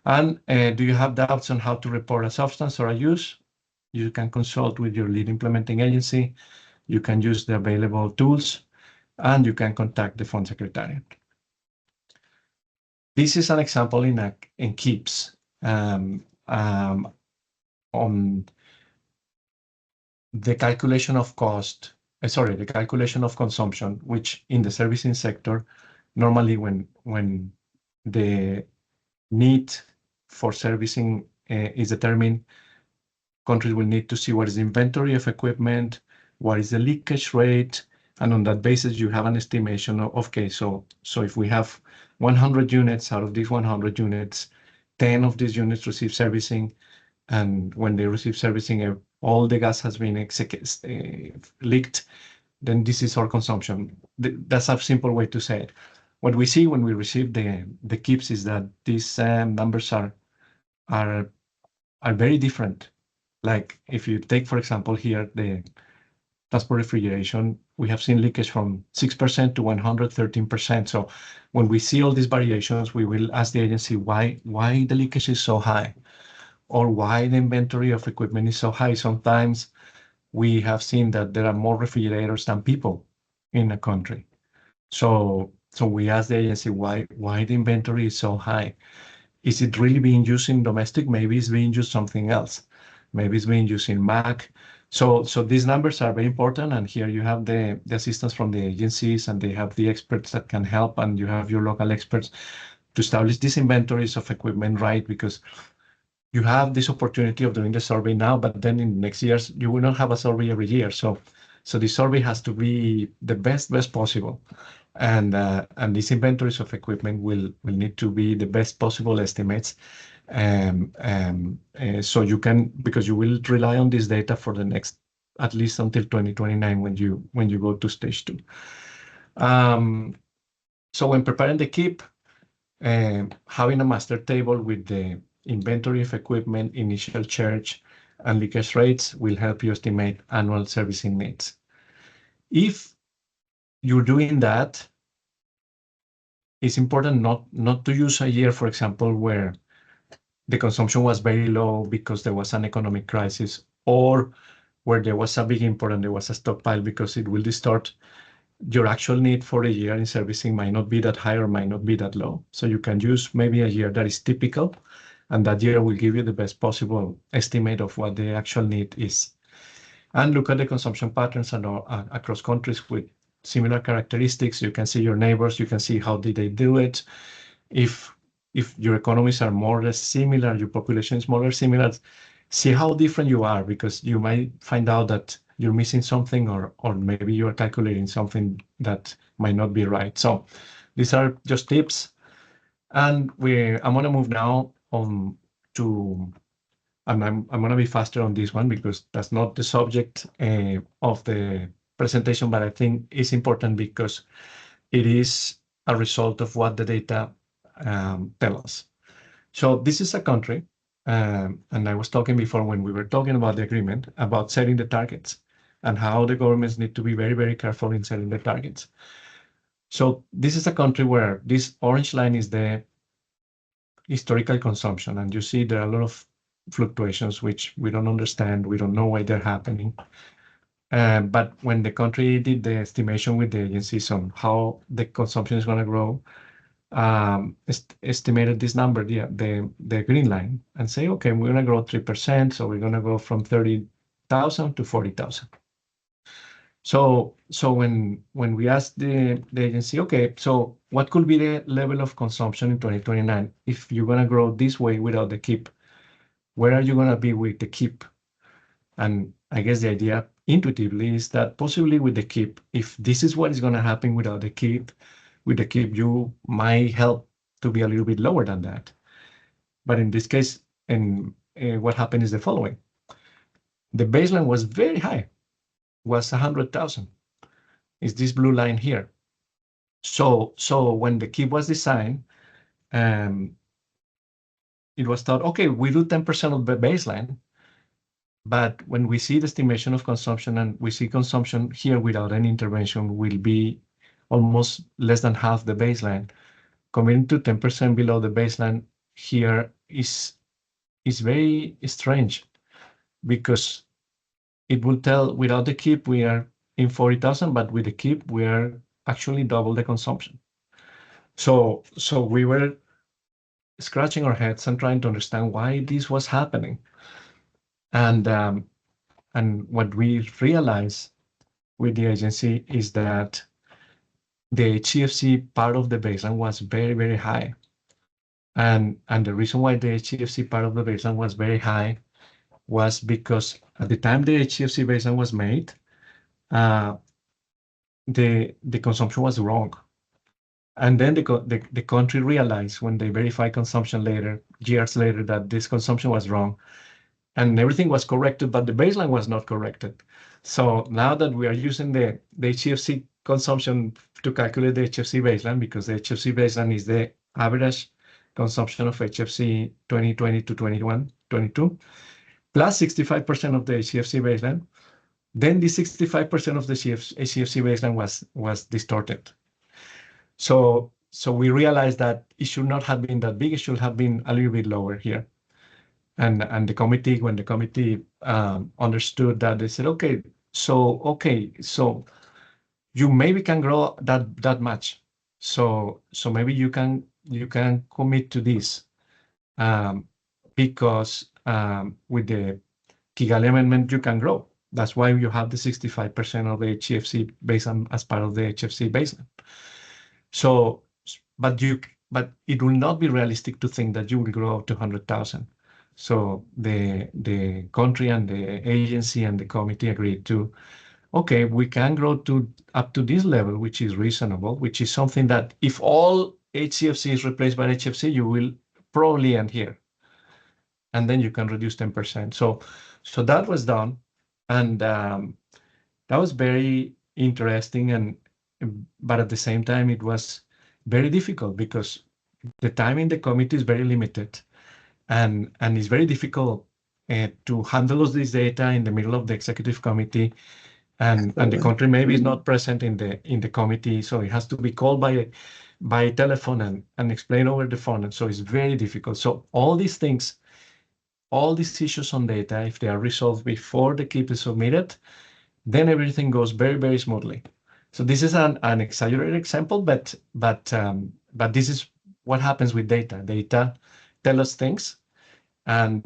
And do you have doubts on how to report a substance or a use? You can consult with your lead implementing agency. You can use the available tools. and you can contact the Fund Secretariat. This is an example in KIPS on the calculation of cost, the calculation of consumption, which in the servicing sector, normally when the need for servicing is determined, countries will need to see what is the inventory of equipment, what is the leakage rate, and on that basis, you have an estimation of, okay, so if we have 100 units, out of these 100 units, 10 of these units receive servicing, and when they receive servicing, all the gas has been leaked, then this is our consumption. That's a simple way to say it. What we see when we receive the KIPS is that these numbers are very different. Like if you take, for example, here the transport refrigeration, we have seen leakage from 6% to 113%. So when we see all these variations, we will ask the agency why the leakage is so high, or why the inventory of equipment is so high. Sometimes we have seen that there are more refrigerators than people in a country. So we ask the agency why the inventory is so high. Is it really being used in domestic? Maybe it's being used something else. Maybe it's being used in MAC. So these numbers are very important, and here you have the assistance from the agencies, and they have the experts that can help, and you have your local experts to establish these inventories of equipment, right? Because you have this opportunity of doing the survey now, but then in the next years, you will not have a survey every year. So the survey has to be the best possible. And these inventories of equipment will need to be the best possible estimates. So you can, because you will rely on this data for the next, at least until 2029 when you go to stage 2. So when preparing the KIP, having a master table with the inventory of equipment, initial charge, and leakage rates will help you estimate annual servicing needs. If you're doing that, it's important not to use a year, for example, where the consumption was very low because there was an economic crisis, or where there was a big import and there was a stockpile, because it will distort your actual need for a year in servicing. Might not be that high or might not be that low. So you can use maybe a year that is typical, and that year will give you the best possible estimate of what the actual need is. And look at the consumption patterns across countries with similar characteristics. You can see your neighbors, you can see how did they do it. If your economies are more or less similar, your population is more or less similar, see how different you are, because you might find out that you're missing something, or maybe you are calculating something that might not be right. So these are just tips. And I'm going to move now on to, and I'm going to be faster on this one because that's not the subject of the presentation, but I think it's important because it is a result of what the data tell us. So this is a country, and I was talking before when we were talking about the agreement about setting the targets and how the governments need to be very, very careful in setting the targets. So this is a country where this orange line is the historical consumption, and you see there are a lot of fluctuations which we don't understand, we don't know why they're happening. But when the country did the estimation with the agencies on how the consumption is going to grow, estimated this number, the green line, and say, okay, we're going to grow 3%, so we're going to go from 30,000 to 40,000. So when we asked the agency, okay, so what could be the level of consumption in 2029 if you're going to grow this way without the KIP? Where are you going to be with the KIP? And I guess the idea intuitively is that possibly with the KIP, if this is what is going to happen without the KIP, with the KIP, you might help to be a little bit lower than that. But in this case, what happened is the following. The baseline was very high, was 100,000. Is this blue line here. So when the KIP was designed, it was thought, okay, we do 10% of the baseline, but when we see the estimation of consumption and we see consumption here without any intervention will be almost less than half the baseline. Coming to 10% below the baseline here is very strange, because it will tell without the KIP we are in 40,000, but with the KIP we are actually double the consumption. So we were scratching our heads and trying to understand why this was happening. And what we realized with the agency is that the HCFC part of the baseline was very, very high. And the reason why the HCFC part of the baseline was very high was because at the time the HCFC baseline was made, the consumption was wrong. And then the country realized when they verified consumption later, years later, that this consumption was wrong. And everything was corrected, but the baseline was not corrected. So now that we are using the HCFC consumption to calculate the HFC baseline, because the HFC baseline is the average consumption of HFC 2020 to 22, plus 65% of the HCFC baseline, then the 65% of the HCFC baseline was distorted. So we realized that it should not have been that big. It should have been a little bit lower here. And the committee, when the committee understood that, they said, okay, so you maybe can grow that much. So maybe you can commit to this because with the Kigali Amendment you can grow. That's why you have the 65% of the HCFC baseline as part of the HFC baseline. So, but it will not be realistic to think that you will grow to 100,000. So the country and the agency and the committee agreed to, okay, we can grow up to this level, which is reasonable, which is something that if all HCFC is replaced by HFC, you will probably end here. And then you can reduce 10%. So that was done. And that was very interesting. But at the same time, it was very difficult because the time in the committee is very limited. And it's very difficult to handle this data in the middle of the executive committee, and the country maybe is not present in the committee, so it has to be called by telephone and explain over the phone, and so it's very difficult. So all these things, all these issues on data, if they are resolved before the KIP is submitted, then everything goes very, very smoothly. So this is an exaggerated example, but this is what happens with data. Data tell us things. And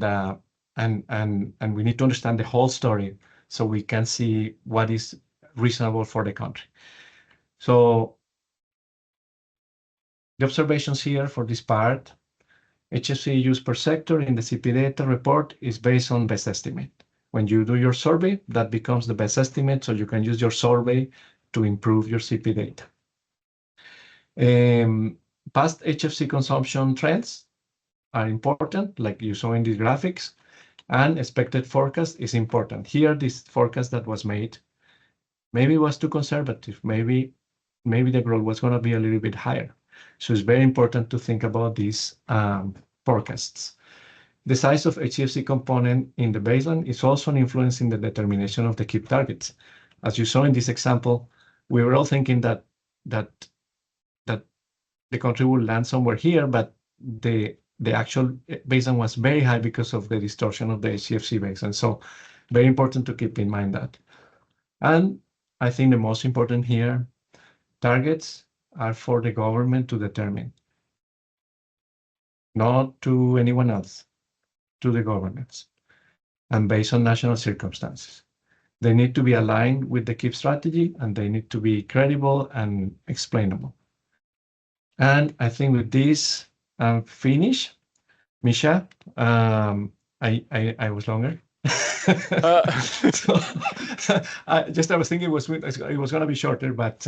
we need to understand the whole story so we can see what is reasonable for the country. So the observations here for this part, HFC use per sector in the CP data report is based on best estimate. When you do your survey, that becomes the best estimate, so you can use your survey to improve your CP data. Past HFC consumption trends are important, like you saw in these graphics, and expected forecast is important. Here, this forecast that was made maybe was too conservative. Maybe the growth was going to be a little bit higher. So it's very important to think about these forecasts. The size of HCFC component in the baseline is also an influence in the determination of the KIP targets. As you saw in this example, we were all thinking that the country will land somewhere here, but the actual baseline was very high because of the distortion of the HCFC baseline. So very important to keep in mind that. And I think the most important here, targets are for the government to determine, not to anyone else, to the governments, and based on national circumstances. They need to be aligned with the KIP strategy, and they need to be credible and explainable. And I think with this, I'm finished. Misha, I was longer. I was thinking it was going to be shorter, but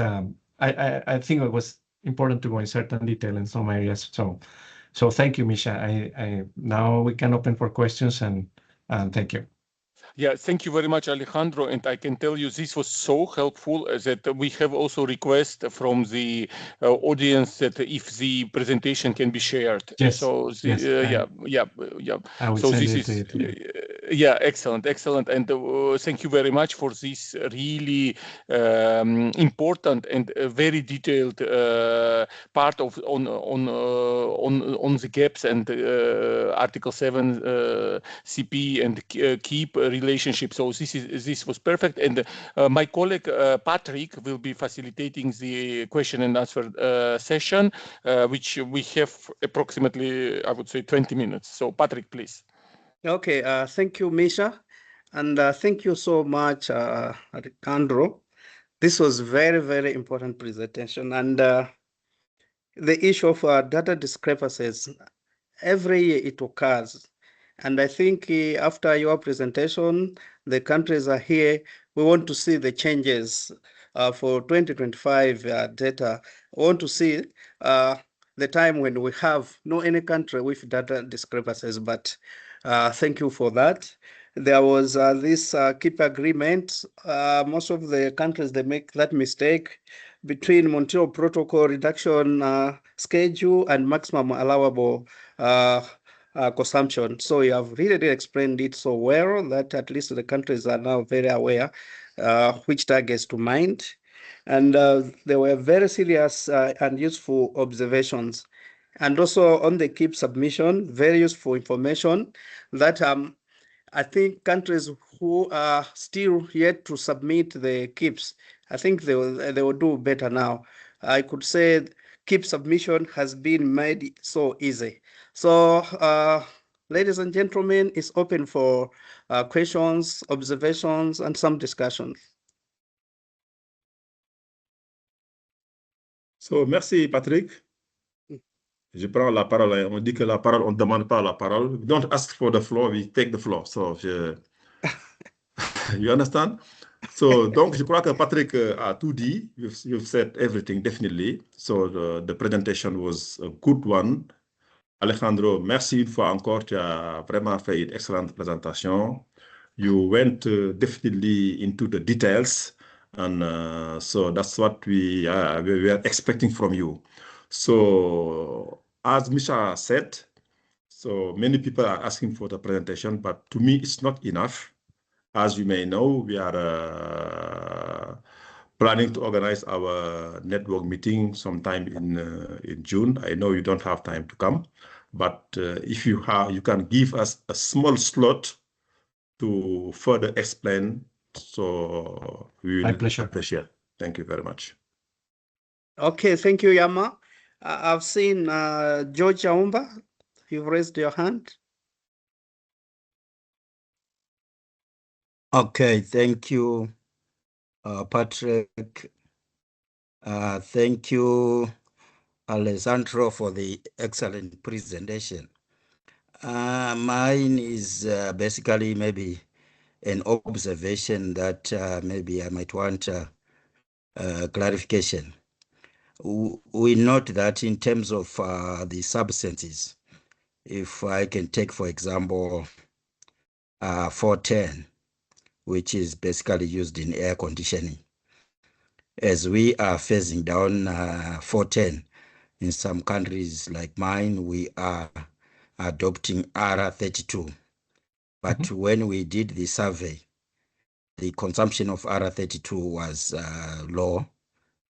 I think it was important to go in certain detail in some areas. So thank you, Misha. Now we can open for questions, and thank you. Yeah, thank you very much, Alejandro. And I can tell you this was so helpful that we have also request from the audience that if the presentation can be shared. Yes. So yes, yeah. I will So send this it is to you. Yeah, excellent, excellent, and thank you very much for this really important and very detailed part of on the gaps and Article 7 CP and keep relationship. So this was perfect, and my colleague Patrick will be facilitating the question and answer session, which we have approximately, I would say, 20 minutes. So Patrick, please. Okay, thank you, Misha, and thank you so much, Alejandro. This was very, very important presentation, and the issue of data discrepancies, every year it occurs. And I think after your presentation, the countries are here. We want to see the changes for 2025 data. I want to see the time when we have no any country with data discrepancies, but thank you for that. There was this keep agreement. Most of the countries, they make that mistake between Montreal Protocol reduction schedule and maximum allowable consumption. So you have really explained it so well that at least the countries are now very aware which targets to mind. And there were very serious and useful observations. And also on the KIP submission, very useful information that I think countries who are still yet to submit the KIPs, I think they will do better now. I could say KIP submission has been made so easy. So, ladies and gentlemen, it's open for questions, observations, and some discussions. So, merci, Patrick. Je prends la parole. On dit que la parole, on ne demande pas la parole. We don't ask for the floor, we take the floor. So, you understand? So, donc, je crois que Patrick a tout dit. You've said everything, definitely. So, the presentation was a good one. Alejandro, merci une fois encore. Tu as vraiment fait une excellente présentation. You went definitely into the details. And so that's what we were expecting from you. So, as Misha said, so many people are asking for the presentation, but to me, it's not enough. As you may know, we are planning to organize our network meeting sometime in June. I know you don't have time to come, but if you have, you can give us a small slot to further explain. So we will appreciate. Thank you very much. Okay, thank you, Yama. I've seen George Aumba. You've raised your hand. Okay, thank you, Patrick. Thank you, Alessandro, for the excellent presentation. Mine is basically maybe an observation that maybe I might want clarification. We note that in terms of the substances, if I can take, for example, 410, which is basically used in air conditioning, as we are phasing down 410, in some countries like mine, we are adopting R32. But when we did the survey, the consumption of R32 was low.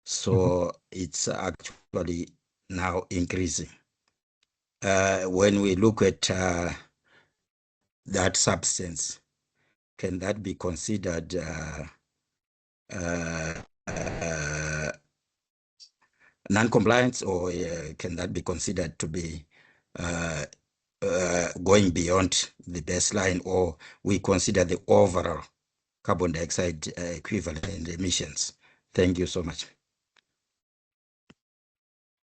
So it's actually now increasing. When we look at that substance, can that be considered non-compliance, or can that be considered to be going beyond the baseline, or we consider the overall carbon dioxide equivalent emissions? Thank you so much.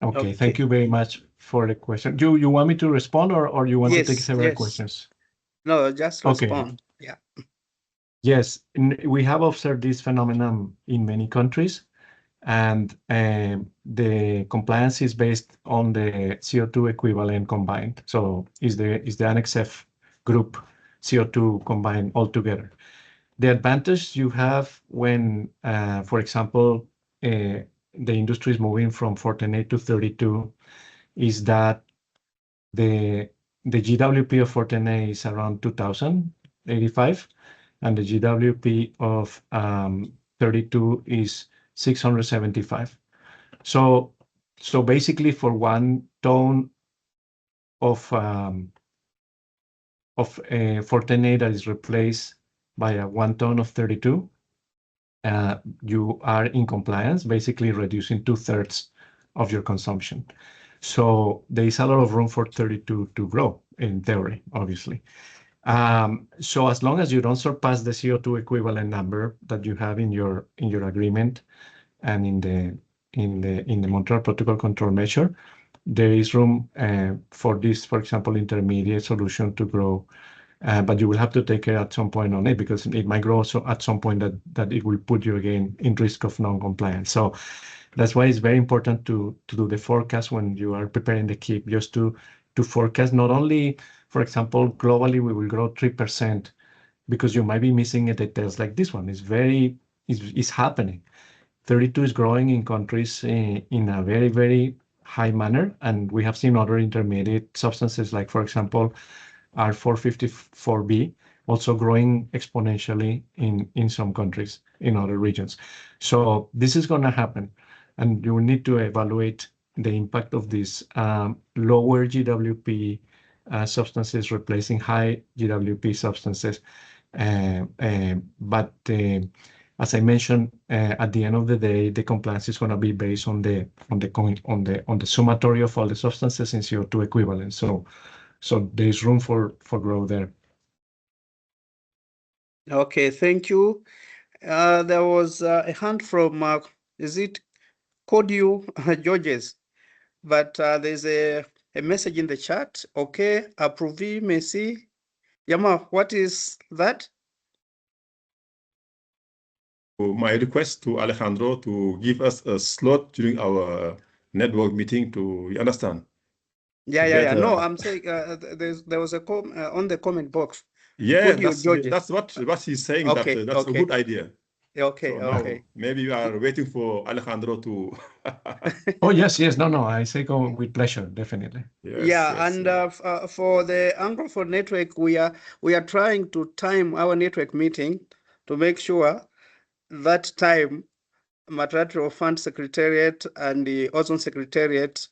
Okay, thank you very much for the question. You want me to respond, or you want to take several questions? No, just respond. Yeah. Yes, we have observed this phenomenon in many countries, and the compliance is based on the CO2 equivalent combined. So is the Annex F group CO2 combined altogether. The advantage you have when, for example, the industry is moving from 410A to 32 is that the GWP of 410A is around 2,000 85, and the GWP of 32 is 675. So basically, for 1 ton of 410A that is replaced by a 1 ton of 32, you are in compliance, basically reducing 2/3 of your consumption. So there is a lot of room for 32 to grow, in theory, obviously. So as long as you don't surpass the CO2 equivalent number that you have in your agreement and in the Montreal Protocol control measure, there is room for this, for example, intermediate solution to grow. But you will have to take care at some point on it, because it might grow also at some point that it will put you again in risk of non-compliance. So that's why it's very important to do the forecast when you are preparing the KIP, just to forecast not only, for example, globally we will grow 3%, because you might be missing details like this one. It's happening. 32 is growing in countries in a very, very high manner, and we have seen other intermediate substances like, for example, R454B also growing exponentially in some countries, in other regions. So this is going to happen, and you will need to evaluate the impact of these lower GWP substances replacing high GWP substances. But as I mentioned, at the end of the day, the compliance is going to be based on the summatory of all the substances in CO2 equivalent. So there is room for growth there. Okay, thank you. There was a hand from, is it Kodio Georges? But there's a message in the chat. Okay, approuvé, merci. Yama, what is that? My request to Alejandro to give us a slot during our network meeting to, you understand? Yeah. No, I'm saying there was a on the comment box. Yeah, that's what he's saying. Okay, that's a good idea. Okay, so okay. Maybe you are waiting for Alejandro to. Oh yes. No. I say go with pleasure, definitely. Yes, for the Anglophone network, we are trying to time our network meeting to make sure that time Montreal Fund Secretariat and the Ozone Secretariat,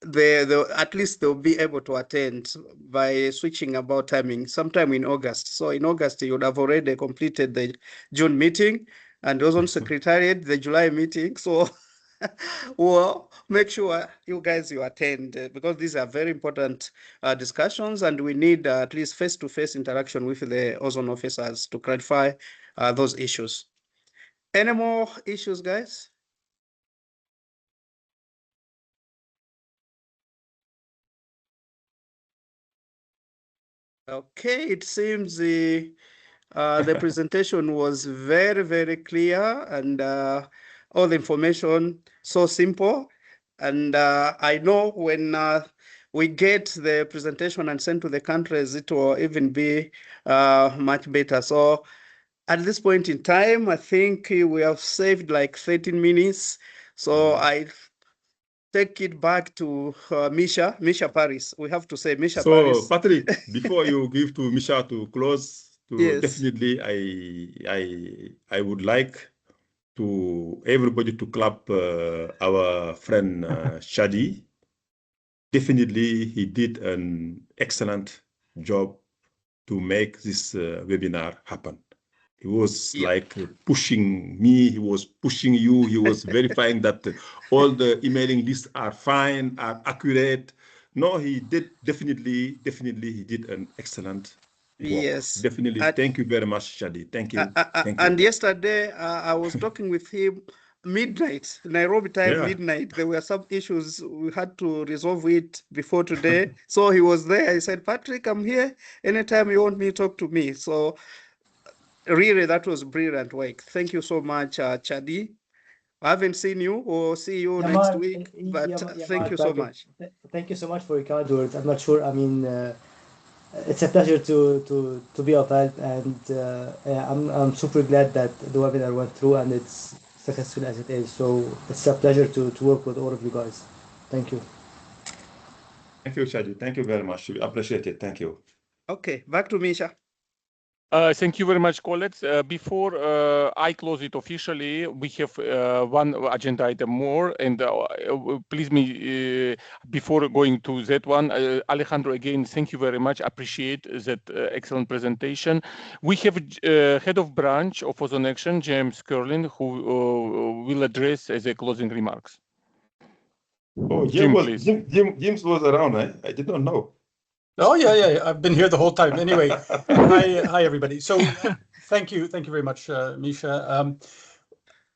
at least they'll be able to attend by switching about timing sometime in August. So in August, you would have already completed the June meeting, and Ozone Secretariat, the July meeting. So we'll make sure you attend, because these are very important discussions, and we need at least face-to-face interaction with the ozone officers to clarify those issues. Any more issues, guys? Okay, it seems the presentation was very, very clear, and all the information so simple. And I know when we get the presentation and send to the countries, it will even be much better. So at this point in time, I think we have saved like 13 minutes. So I take it back to Misha Paris. We have to say Misha Paris. So, Patrick, before you give to Misha to close, yes. Definitely I would like to everybody to clap our friend Shadi. Definitely he did an excellent job to make this webinar happen. He was like pushing me, he was pushing you, he was verifying that all the emailing lists are fine, are accurate. No, he did definitely he did an excellent work. Yes. Definitely. Thank you very much, Shadi. Thank you. Thank and you. Yesterday, I was talking with him midnight, Nairobi time, midnight. There were some issues we had to resolve it before today. So he was there. He said, Patrick, I'm here. Anytime you want me, talk to me. So really, that was brilliant work. Thank you so much, Chadi. I haven't seen you or see you next week, but thank you so much. Thank you so much for your kind words. I'm not sure. I mean, it's a pleasure to be of help, and I'm super glad that the webinar went through and it's successful as it is. So it's a pleasure to work with all of you guys. Thank you. Thank you, Shadi. Thank you very much. We appreciate it. Thank you. Okay, back to Misha. Thank you very much, colleagues. Before I close it officially, we have one agenda item more, and please me before going to that one, Alejandro, again, thank you very much. Appreciate that excellent presentation. We have head of branch of OzonAction, James Curlin, who will address as a closing remarks. Oh, James was around. I did not know. Oh yeah. I've been here the whole time. Anyway, hi everybody. So thank you very much, Misha.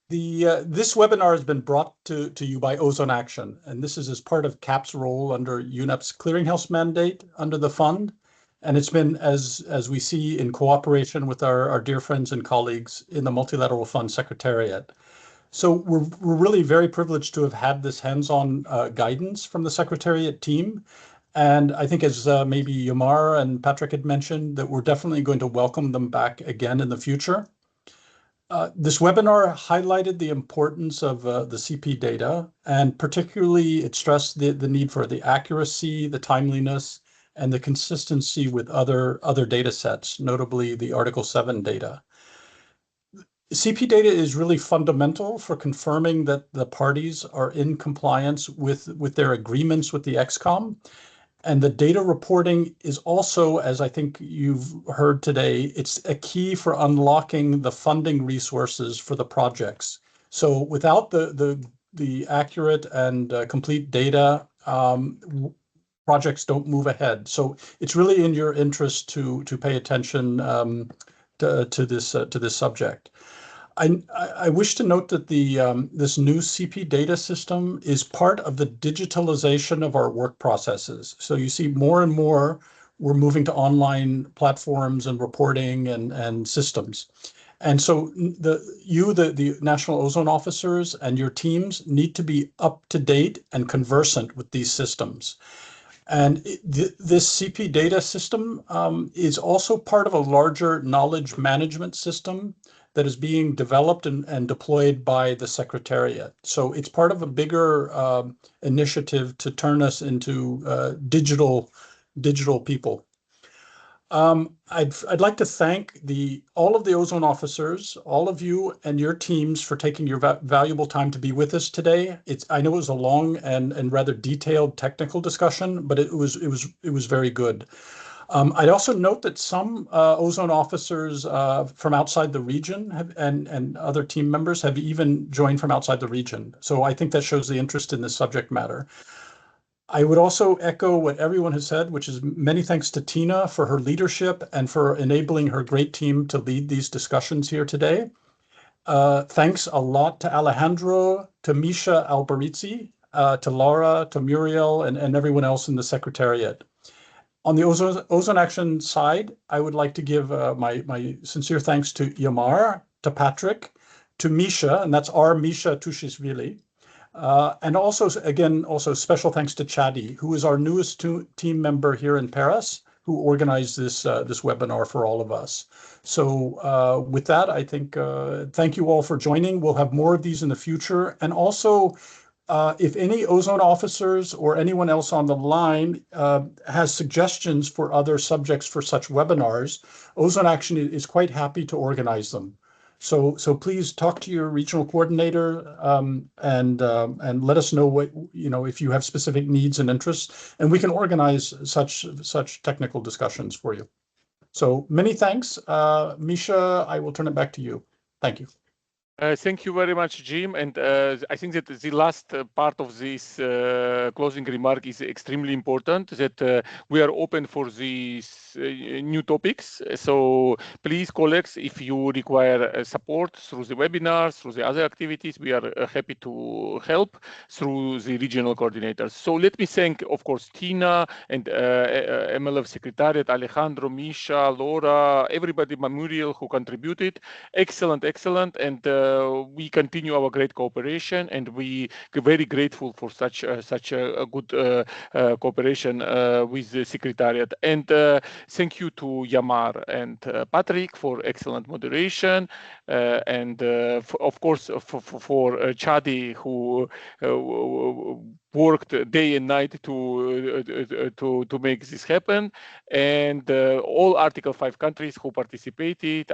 This webinar has been brought to you by OzonAction, and this is as part of CAP's role under UNEP's clearinghouse mandate under the fund, and it's been as we see in cooperation with our dear friends and colleagues in the Multilateral Fund Secretariat. So we're really very privileged to have had this hands-on guidance from the Secretariat team. And I think as maybe Yamar and Patrick had mentioned, that we're definitely going to welcome them back again in the future. This webinar highlighted the importance of the CP data, and particularly it stressed the need for the accuracy, the timeliness, and the consistency with other data sets, notably the Article 7 data. CP data is really fundamental for confirming that the parties are in compliance with their agreements with the ExCom. And the data reporting is also, as I think you've heard today, it's a key for unlocking the funding resources for the projects. So without the accurate and complete data, projects don't move ahead. So it's really in your interest to pay attention to this subject. I wish to note that this new CP data system is part of the digitalization of our work processes. So you see more and more we're moving to online platforms and reporting and systems. And so the National Ozone Officers and your teams need to be up to date and conversant with these systems. And this CP data system is also part of a larger knowledge management system that is being developed and deployed by the Secretariat. So it's part of a bigger initiative to turn us into digital people. I'd like to thank all of the Ozone Officers, all of you and your teams for taking your valuable time to be with us today. I know it was a long and rather detailed technical discussion, but it was very good. I'd also note that some Ozone Officers from outside the region and other team members have even joined from outside the region. So I think that shows the interest in this subject matter. I would also echo what everyone has said, which is many thanks to Tina for her leadership and for enabling her great team to lead these discussions here today. Thanks a lot to Alejandro, to Misha Alberizzi, to Laura, to Muriel, and everyone else in the Secretariat. On the OzonAction side, I would like to give my sincere thanks to Yamar, to Patrick, to Misha, and that's our Misha Tushishvili. And also special thanks to Chadi, who is our newest team member here in Paris, who organized this webinar for all of us. So with that, I think thank you all for joining. We'll have more of these in the future. And also, if any Ozone Officers or anyone else on the line has suggestions for other subjects for such webinars, OzonAction is quite happy to organize them. So please talk to your regional coordinator and let us know what if you have specific needs and interests, and we can organize such technical discussions for you. So many thanks, Misha. I will turn it back to you. Thank you. Thank you very much, Jim. And I think that the last part of this closing remark is extremely important, that we are open for these new topics. So please, colleagues, if you require support through the webinars, through the other activities, we are happy to help through the regional coordinators. So let me thank, of course, Tina and MLF Secretariat, Alejandro, Misha, Laura, everybody, Muriel, who contributed. Excellent. And we continue our great cooperation, and we are very grateful for such a good cooperation with the Secretariat. And thank you to Yamar and Patrick for excellent moderation, and of course for Chadi, who worked day and night to make this happen, and all Article 5 countries who participated,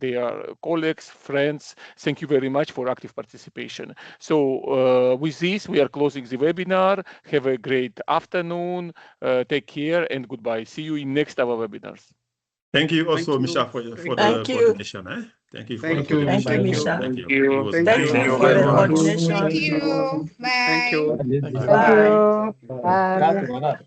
their colleagues, friends, thank you very much for active participation. So with this, we are closing the webinar. Have a great afternoon. Take care and goodbye. See you in next our webinars. Thank you also, Misha, for the coordination. Thank you for the coordination. Thank you, Misha. Thank you. Thank you for the coordination. Thank you. Bye. Thank you. Bye.